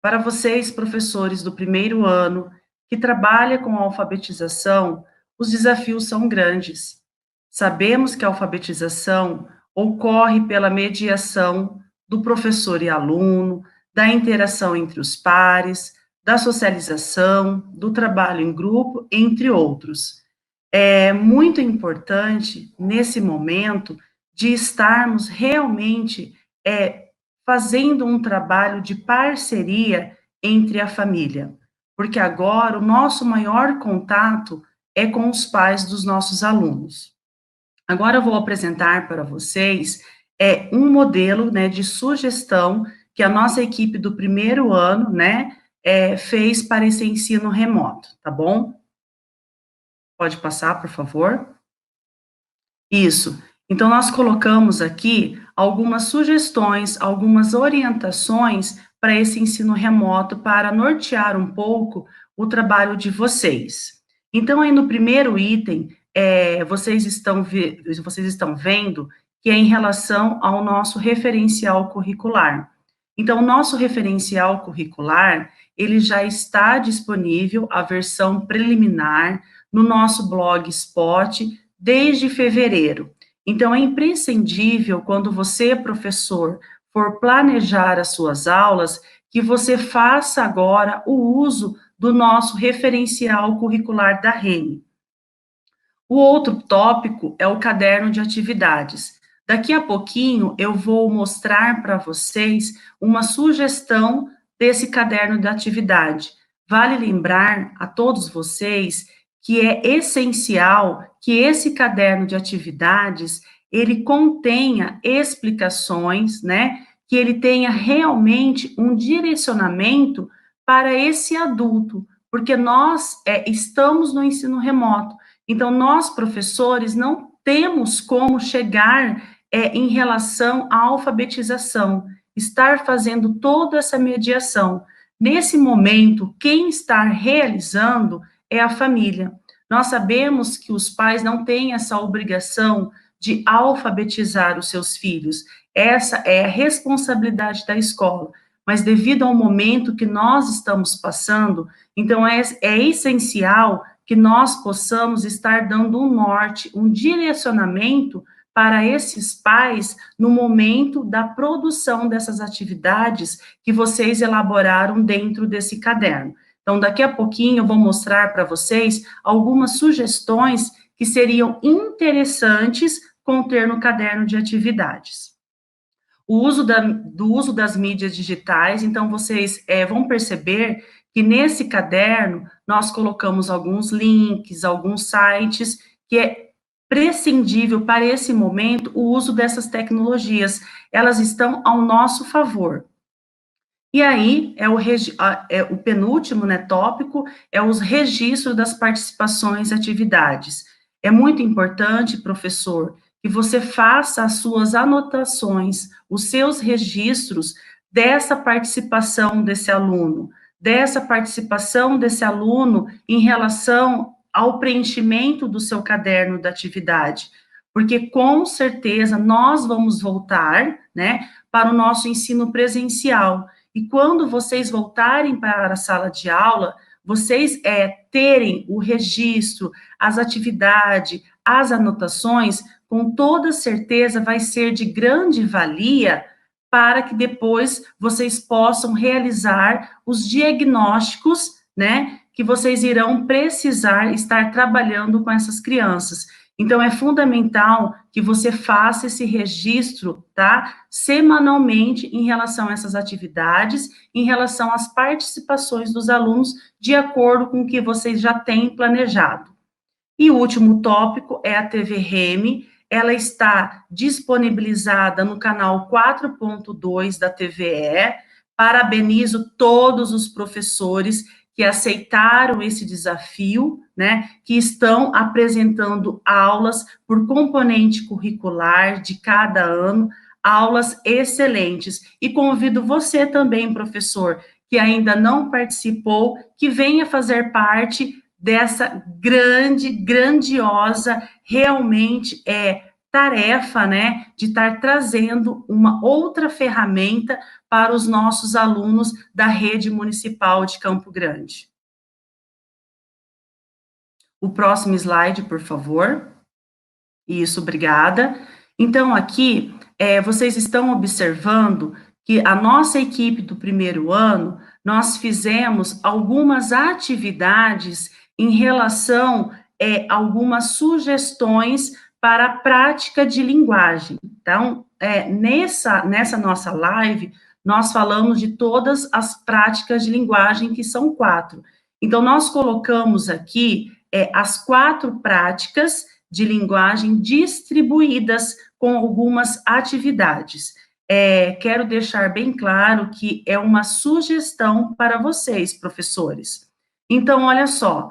Para vocês, professores do primeiro ano, que trabalham com a alfabetização, os desafios são grandes. Sabemos que a alfabetização ocorre pela mediação do professor e aluno, da interação entre os pares, da socialização, do trabalho em grupo, entre outros. É muito importante, nesse momento, de estarmos realmente fazendo um trabalho de parceria entre a família, porque agora o nosso maior contato é com os pais dos nossos alunos. Agora eu vou apresentar para vocês um modelo, né, de sugestão que a nossa equipe do primeiro ano, né, fez para esse ensino remoto, tá bom? Pode passar, por favor? Isso. Então, nós colocamos aqui algumas sugestões, algumas orientações para esse ensino remoto, para nortear um pouco o trabalho de vocês. Então, aí no primeiro item, vocês estão vendo que é em relação ao nosso referencial curricular. Então, o nosso referencial curricular, ele já está disponível, a versão preliminar, no nosso blogspot, desde fevereiro. Então, é imprescindível, quando você, professor, for planejar as suas aulas, que você faça agora o uso do nosso referencial curricular da REME. O outro tópico é o caderno de atividades. Daqui a pouquinho eu vou mostrar para vocês uma sugestão desse caderno de atividade. Vale lembrar a todos vocês que é essencial que esse caderno de atividades ele contenha explicações, né? Que ele tenha realmente um direcionamento para esse adulto, porque nós estamos no ensino remoto. Então, nós, professores, não temos como chegar em relação à alfabetização, estar fazendo toda essa mediação. Nesse momento, quem está realizando é a família. Nós sabemos que os pais não têm essa obrigação de alfabetizar os seus filhos. Essa é a responsabilidade da escola. Mas devido ao momento que nós estamos passando, então é essencial que nós possamos estar dando um norte, um direcionamento para esses pais no momento da produção dessas atividades que vocês elaboraram dentro desse caderno. Então, daqui a pouquinho eu vou mostrar para vocês algumas sugestões que seriam interessantes conter no caderno de atividades. O uso do uso das mídias digitais, então vocês vão perceber que nesse caderno nós colocamos alguns links, alguns sites, que é prescindível para esse momento o uso dessas tecnologias. Elas estão ao nosso favor. E aí, o penúltimo, né, tópico, é os registros das participações e atividades. É muito importante, professor, que você faça as suas anotações, os seus registros dessa participação desse aluno em relação ao preenchimento do seu caderno da atividade, porque com certeza nós vamos voltar, né, para o nosso ensino presencial. E quando vocês voltarem para a sala de aula, vocês terem o registro, as atividades, as anotações, com toda certeza vai ser de grande valia para que depois vocês possam realizar os diagnósticos, né, que vocês irão precisar estar trabalhando com essas crianças. Então, é fundamental que você faça esse registro, tá, semanalmente em relação a essas atividades, em relação às participações dos alunos, de acordo com o que vocês já têm planejado. E o último tópico é a TV REME. Ela está disponibilizada no canal 4.2 da TVE. Parabenizo todos os professores que aceitaram esse desafio, né, que estão apresentando aulas por componente curricular de cada ano, aulas excelentes. E convido você também, professor, que ainda não participou, que venha fazer parte dessa grandiosa, realmente tarefa, né, de estar trazendo uma outra ferramenta para os nossos alunos da rede municipal de Campo Grande. O próximo slide, por favor. Isso, obrigada. Então, aqui, vocês estão observando que a nossa equipe do primeiro ano, nós fizemos algumas atividades em relação a algumas sugestões para a prática de linguagem. Então, nessa nossa live, nós falamos de todas as práticas de linguagem, que são 4. Então, nós colocamos aqui as 4 práticas de linguagem distribuídas com algumas atividades. Quero deixar bem claro que é uma sugestão para vocês, professores. Então, olha só,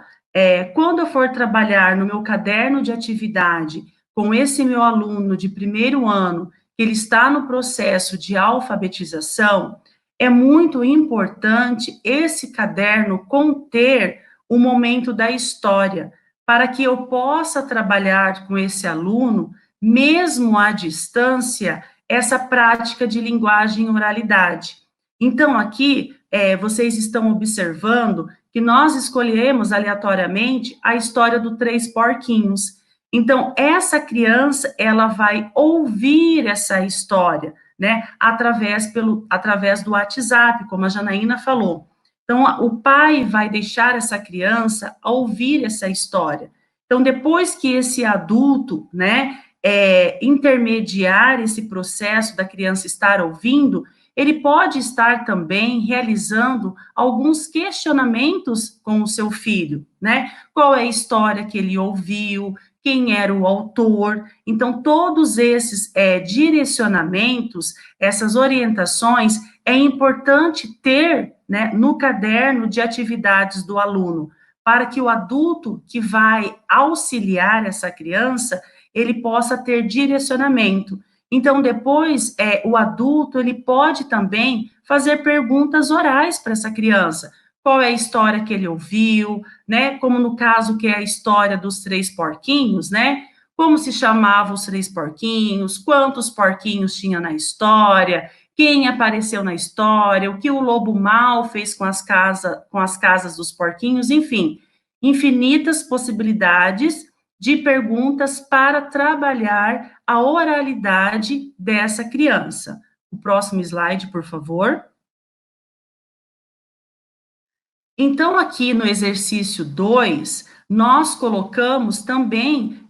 quando eu for trabalhar no meu caderno de atividade com esse meu aluno de primeiro ano, que ele está no processo de alfabetização, é muito importante esse caderno conter o momento da história, para que eu possa trabalhar com esse aluno, mesmo à distância, essa prática de linguagem e oralidade. Então, aqui, vocês estão observando que nós escolhemos aleatoriamente a história do 3 porquinhos. Então, essa criança, ela vai ouvir essa história, né, através do WhatsApp, como a Janaína falou. Então, o pai vai deixar essa criança ouvir essa história. Então, depois que esse adulto, né, intermediar esse processo da criança estar ouvindo, ele pode estar também realizando alguns questionamentos com o seu filho, né? Qual é a história que ele ouviu, quem era o autor. Então, todos esses direcionamentos, essas orientações, é importante ter, né, no caderno de atividades do aluno, para que o adulto que vai auxiliar essa criança, ele possa ter direcionamento. Então, depois, o adulto, ele pode também fazer perguntas orais para essa criança. Qual é a história que ele ouviu, né? Como no caso que é a história dos 3 porquinhos, né? Como se chamavam os 3 porquinhos, quantos porquinhos tinha na história, quem apareceu na história, o que o lobo mau fez com as casas dos porquinhos, enfim, infinitas possibilidades de perguntas para trabalhar a oralidade dessa criança. O próximo slide, por favor. Então, aqui no exercício 2, nós colocamos também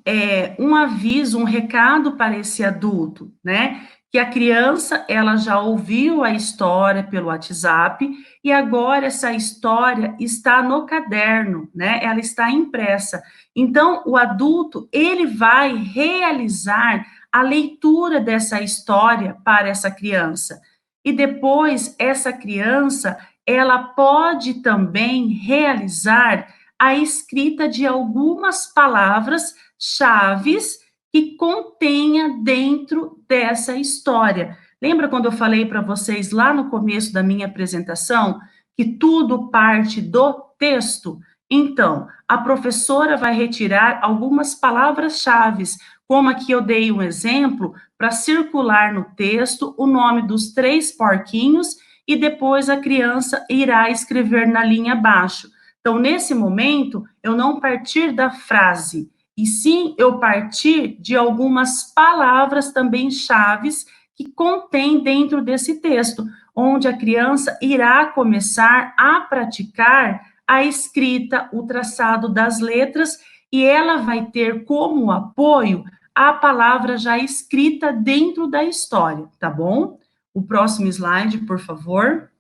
um aviso, um recado para esse adulto, né? Que a criança, ela já ouviu a história pelo WhatsApp e agora essa história está no caderno, né? Ela está impressa. Então, o adulto, ele vai realizar a leitura dessa história para essa criança. E depois, essa criança, ela pode também realizar a escrita de algumas palavras-chaves que contenha dentro dessa história. Lembra quando eu falei para vocês lá no começo da minha apresentação que tudo parte do texto? Então, a professora vai retirar algumas palavras-chaves, como aqui eu dei um exemplo, para circular no texto o nome dos 3 porquinhos e depois a criança irá escrever na linha abaixo. Então, nesse momento, eu não partir da frase, e sim eu partir de algumas palavras também chaves que contém dentro desse texto, onde a criança irá começar a praticar a escrita, o traçado das letras, e ela vai ter como apoio a palavra já escrita dentro da história, tá bom? O próximo slide, por favor.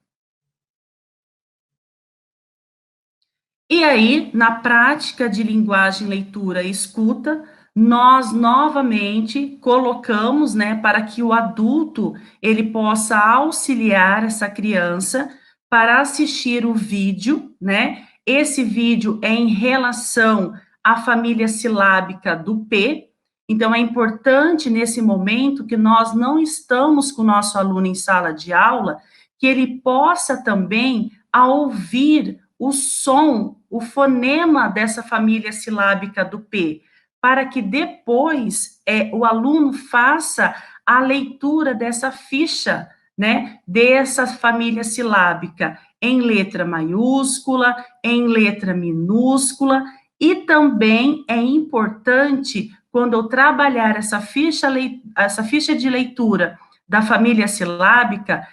E aí, na prática de linguagem, leitura e escuta, nós novamente colocamos, né, para que o adulto ele possa auxiliar essa criança para assistir o vídeo, né? Esse vídeo é em relação à família silábica do P. Então, é importante nesse momento que nós não estamos com o nosso aluno em sala de aula, que ele possa também ouvir o som, o fonema dessa família silábica do P, para que depois o aluno faça a leitura dessa ficha, né, dessa família silábica em letra maiúscula, em letra minúscula, e também é importante, quando eu trabalhar essa ficha de leitura da família silábica,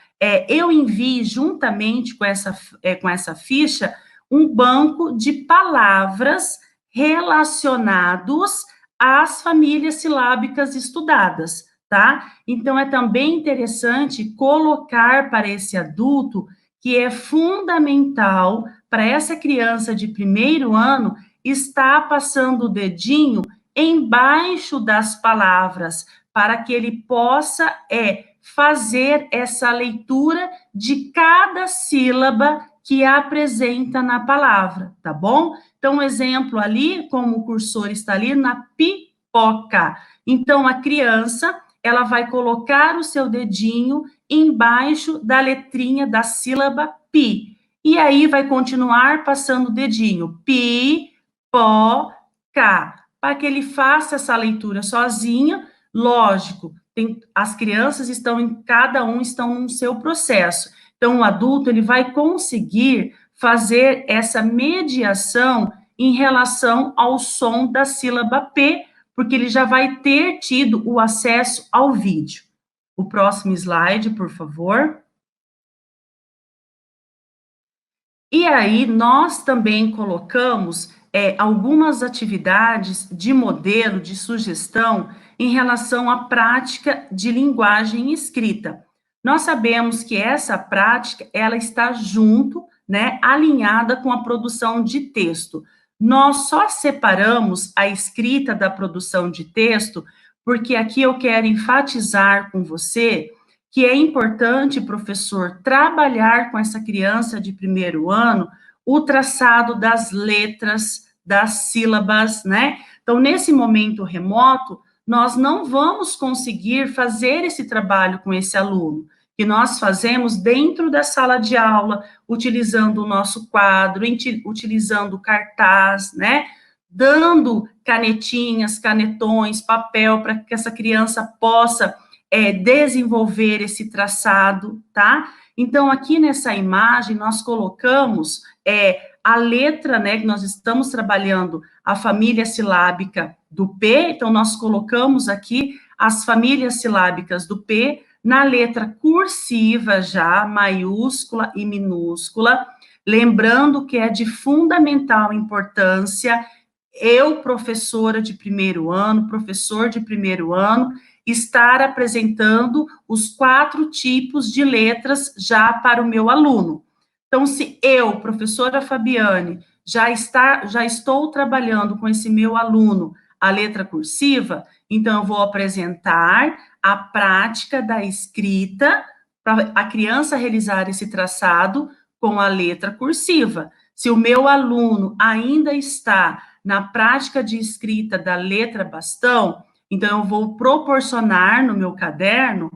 eu envie juntamente com essa ficha um banco de palavras relacionados às famílias silábicas estudadas, tá? Então, é também interessante colocar para esse adulto que é fundamental para essa criança de 1º ano estar passando o dedinho embaixo das palavras, para que ele possa fazer essa leitura de cada sílaba que apresenta na palavra, tá bom? Então, um exemplo ali, como o cursor está ali, na pipoca. Então, a criança, ela vai colocar o seu dedinho embaixo da letrinha da sílaba pi. E aí, vai continuar passando o dedinho, pipoca, para que ele faça essa leitura sozinho. Lógico, as crianças cada um estão no seu processo. Então, o adulto, ele vai conseguir fazer essa mediação em relação ao som da sílaba P, porque ele já vai ter tido o acesso ao vídeo. O próximo slide, por favor. E aí, nós também colocamos algumas atividades de modelo, de sugestão, em relação à prática de linguagem escrita. Nós sabemos que essa prática, ela está junto, né, alinhada com a produção de texto. Nós só separamos a escrita da produção de texto, porque aqui eu quero enfatizar com você que é importante, professor, trabalhar com essa criança de primeiro ano o traçado das letras, das sílabas, né? Então, nesse momento remoto, nós não vamos conseguir fazer esse trabalho com esse aluno, que nós fazemos dentro da sala de aula, utilizando o nosso quadro, utilizando cartaz, né? Dando canetinhas, canetões, papel, para que essa criança possa desenvolver esse traçado, tá? Então, aqui nessa imagem, nós colocamos a letra, né, que nós estamos trabalhando, a família silábica do P, então nós colocamos aqui as famílias silábicas do P na letra cursiva já, maiúscula e minúscula, lembrando que é de fundamental importância, eu, professora de primeiro ano, professor de primeiro ano, estar apresentando os 4 tipos de letras já para o meu aluno. Então, se eu, professora Fabiane, já estou trabalhando com esse meu aluno a letra cursiva, então eu vou apresentar a prática da escrita para a criança realizar esse traçado com a letra cursiva. Se o meu aluno ainda está na prática de escrita da letra bastão, então, eu vou proporcionar no meu caderno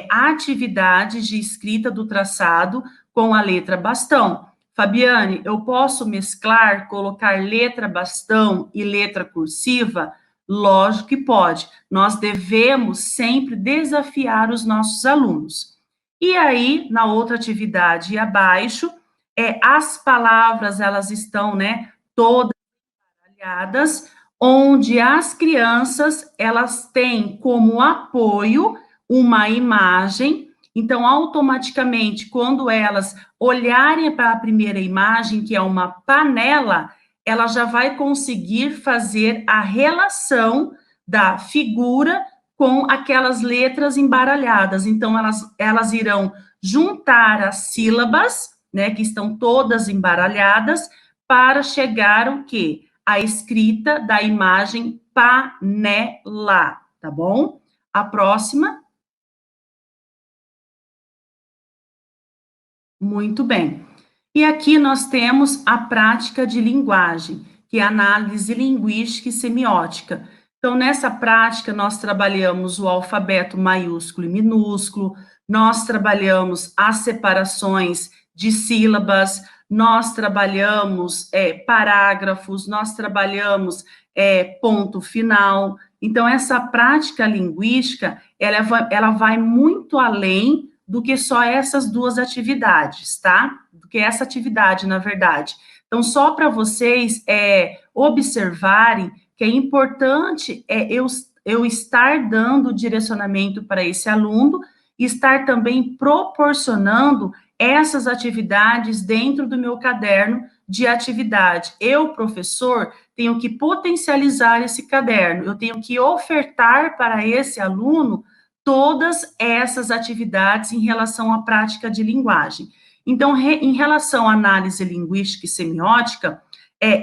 atividades de escrita do traçado com a letra bastão. Fabiane, eu posso mesclar, colocar letra bastão e letra cursiva? Lógico que pode. Nós devemos sempre desafiar os nossos alunos. E aí, na outra atividade abaixo, as palavras, elas estão, né, todas embaralhadas, onde as crianças, elas têm como apoio uma imagem, então, automaticamente, quando elas olharem para a primeira imagem, que é uma panela, ela já vai conseguir fazer a relação da figura com aquelas letras embaralhadas. Então, elas irão juntar as sílabas, né, que estão todas embaralhadas, para chegar o quê? A escrita da imagem panela, tá bom? A próxima. Muito bem. E aqui nós temos a prática de linguagem, que é a análise linguística e semiótica. Então, nessa prática, nós trabalhamos o alfabeto maiúsculo e minúsculo, nós trabalhamos as separações de sílabas, nós trabalhamos parágrafos, nós trabalhamos ponto final. Então, essa prática linguística, ela vai muito além do que só essas 2 atividades, tá? Do que essa atividade, na verdade. Então, só para vocês observarem que é importante eu estar dando direcionamento para esse aluno e estar também proporcionando essas atividades dentro do meu caderno de atividade. Eu, professor, tenho que potencializar esse caderno, eu tenho que ofertar para esse aluno todas essas atividades em relação à prática de linguagem. Então, em relação à análise linguística e semiótica,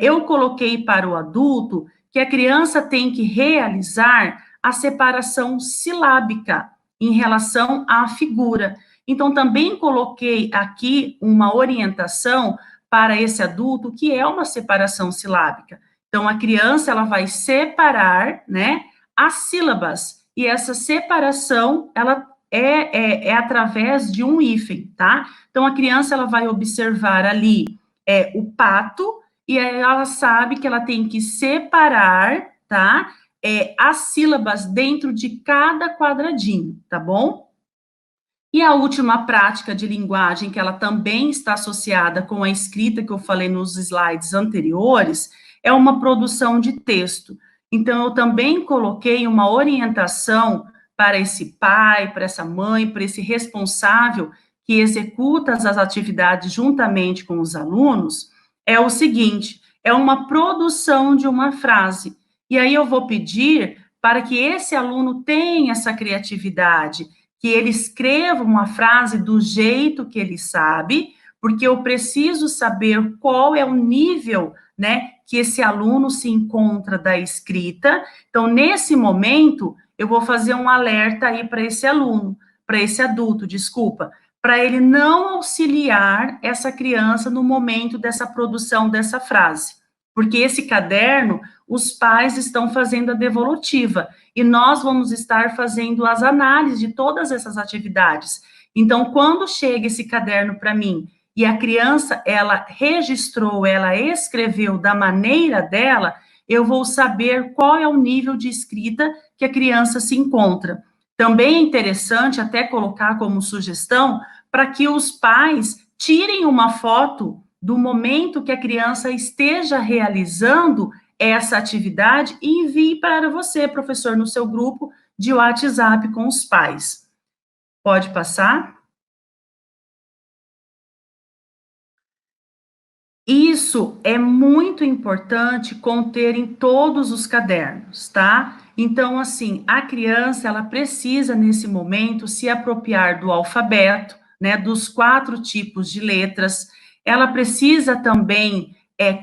eu coloquei para o adulto que a criança tem que realizar a separação silábica em relação à figura. Então, também coloquei aqui uma orientação para esse adulto, que é uma separação silábica. Então, a criança, ela vai separar, né, as sílabas, e essa separação, ela é através de um hífen, tá? Então, a criança, ela vai observar ali o pato, e aí ela sabe que ela tem que separar, tá? As sílabas dentro de cada quadradinho, tá bom? E a última prática de linguagem, que ela também está associada com a escrita que eu falei nos slides anteriores, é uma produção de texto. Então, eu também coloquei uma orientação para esse pai, para essa mãe, para esse responsável que executa as atividades juntamente com os alunos, é o seguinte, é uma produção de uma frase. E aí eu vou pedir para que esse aluno tenha essa criatividade, que ele escreva uma frase do jeito que ele sabe, porque eu preciso saber qual é o nível, né, que esse aluno se encontra da escrita. Então, nesse momento, eu vou fazer um alerta aí para esse aluno, para esse adulto, desculpa, para ele não auxiliar essa criança no momento dessa produção dessa frase. Porque esse caderno, os pais estão fazendo a devolutiva e nós vamos estar fazendo as análises de todas essas atividades. Então, quando chega esse caderno para mim e a criança, ela registrou, ela escreveu da maneira dela, eu vou saber qual é o nível de escrita que a criança se encontra. Também é interessante até colocar como sugestão para que os pais tirem uma foto do momento que a criança esteja realizando essa atividade e envie para você, professor, no seu grupo de WhatsApp com os pais. Pode passar? Isso é muito importante conter em todos os cadernos, tá? Então, assim, a criança, ela precisa, nesse momento, se apropriar do alfabeto, né, dos 4 tipos de letras. Ela precisa também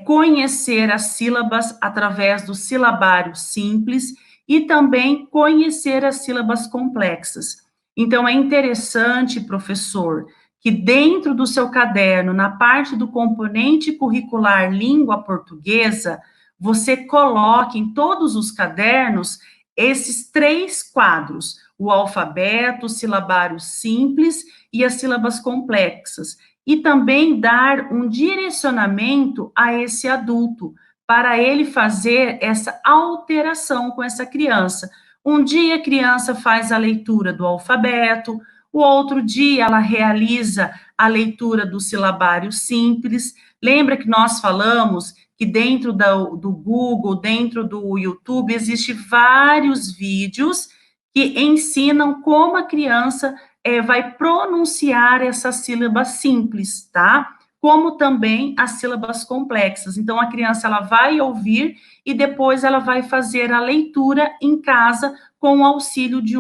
conhecer as sílabas através do silabário simples e também conhecer as sílabas complexas. Então, é interessante, professor, que dentro do seu caderno, na parte do componente curricular língua portuguesa, você coloque em todos os cadernos esses 3 quadros: o alfabeto, o silabário simples e as sílabas complexas. E também dar um direcionamento a esse adulto, para ele fazer essa alteração com essa criança. Um dia a criança faz a leitura do alfabeto, o outro dia ela realiza a leitura do silabário simples. Lembra que nós falamos que dentro do Google, dentro do YouTube, existem vários vídeos que ensinam como a criança vai pronunciar essa sílaba simples, tá? Como também as sílabas complexas. Então, a criança ela vai ouvir e depois ela vai fazer a leitura em casa com o auxílio de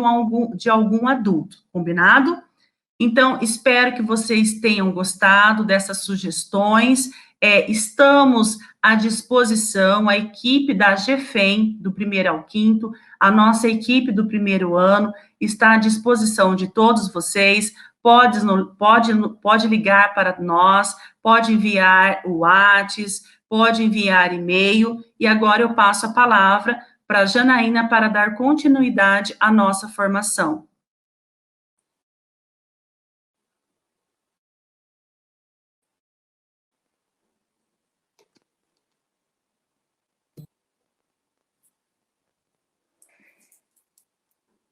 algum adulto, combinado? Então, espero que vocês tenham gostado dessas sugestões. Estamos à disposição, a equipe da GFEM, do 1º ao 5º, a nossa equipe do 1º ano, está à disposição de todos vocês. Pode ligar para nós, pode enviar o WhatsApp, pode enviar e-mail. E agora eu passo a palavra para a Janaína para dar continuidade à nossa formação.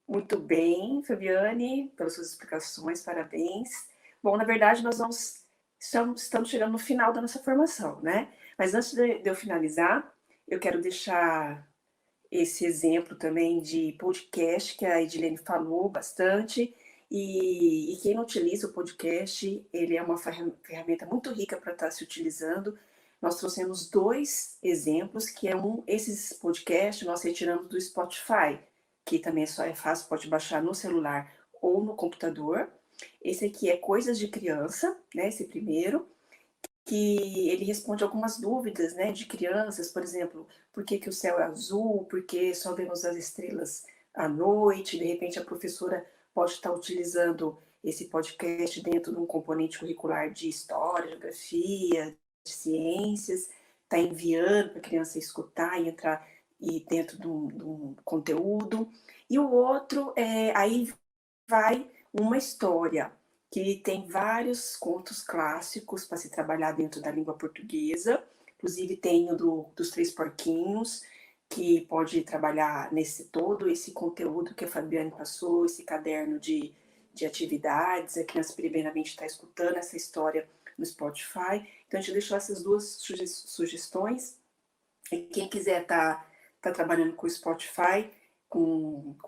Muito bem, Fabiane, pelas suas explicações, parabéns. Bom, na verdade, estamos chegando no final da nossa formação, né? Mas antes de eu finalizar, eu quero deixar esse exemplo também de podcast que a Edilene falou bastante. E quem não utiliza o podcast, ele é uma ferramenta muito rica para estar se utilizando. Nós trouxemos 2 exemplos, que esses podcasts nós retiramos do Spotify, que também é fácil, pode baixar no celular ou no computador. Esse aqui é Coisas de Criança, né? Esse primeiro, que ele responde algumas dúvidas, né, de crianças, por exemplo, por que o céu é azul, por que só vemos as estrelas à noite, de repente a professora pode estar utilizando esse podcast dentro de um componente curricular de história, geografia, de ciências, está enviando para a criança escutar e entrar dentro de um conteúdo. E o outro, aí vai uma história, que tem vários contos clássicos para se trabalhar dentro da língua portuguesa. Inclusive tem o dos 3 porquinhos, que pode trabalhar todo esse conteúdo que a Fabiane passou, esse caderno de atividades. A criança primeiramente está escutando essa história no Spotify. Então a gente deixou essas 2 sugestões. E quem quiser estar está trabalhando com o Spotify, com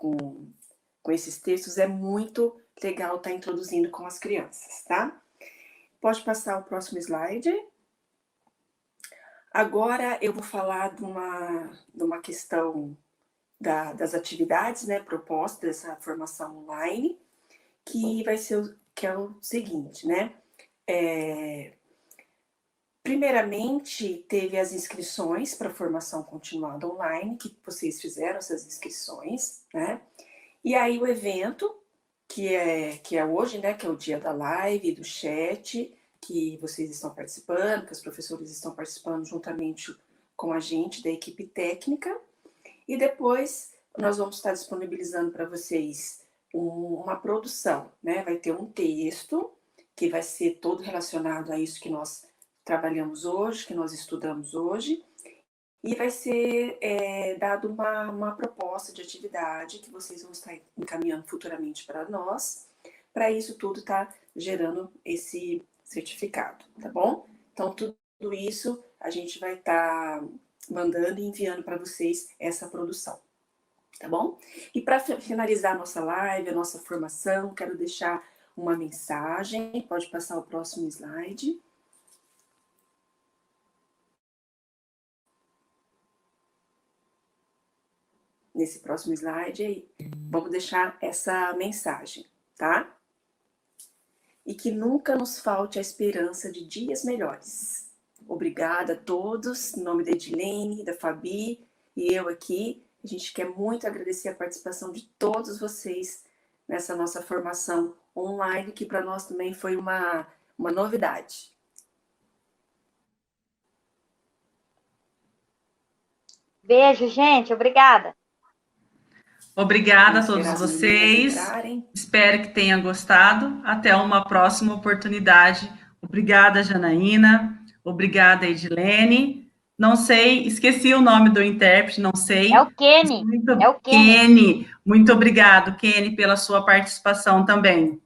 esses textos, é muito legal estar introduzindo com as crianças, tá? Pode passar o próximo slide. Agora eu vou falar de uma questão das atividades, né, propostas dessa formação online, que vai ser que é o seguinte, né? Primeiramente, teve as inscrições para a formação continuada online, que vocês fizeram essas inscrições, né? E aí o evento, que é hoje, né, que é o dia da live, do chat, que vocês estão participando, que os professores estão participando juntamente com a gente, da equipe técnica. E depois nós vamos estar disponibilizando para vocês uma produção, né? Vai ter um texto que vai ser todo relacionado a isso que nós trabalhamos hoje, que nós estudamos hoje, e vai ser dado uma proposta de atividade que vocês vão estar encaminhando futuramente para nós, para isso tudo estar gerando esse certificado, tá bom? Então, tudo isso a gente vai estar mandando e enviando para vocês essa produção, tá bom? E para finalizar a nossa live, a nossa formação, quero deixar uma mensagem, pode passar o próximo slide. Nesse próximo slide aí, vamos deixar essa mensagem, tá? E que nunca nos falte a esperança de dias melhores. Obrigada a todos, em nome da Edilene, da Fabi e eu aqui. A gente quer muito agradecer a participação de todos vocês nessa nossa formação online, que para nós também foi uma novidade. Beijo, gente. Obrigada. Obrigada a Vamos todos esperar as meninas vocês. entrarem. Espero que tenham gostado. Até uma próxima oportunidade. Obrigada, Janaína. Obrigada, Edilene. Não sei, esqueci o nome do intérprete, não sei. É o Kenny. É o Kenny. Kenny. Muito obrigado, Kenny, pela sua participação também.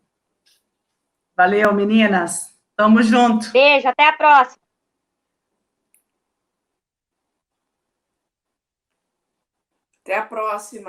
Valeu, meninas. Tamo junto. Beijo, até a próxima. Até a próxima.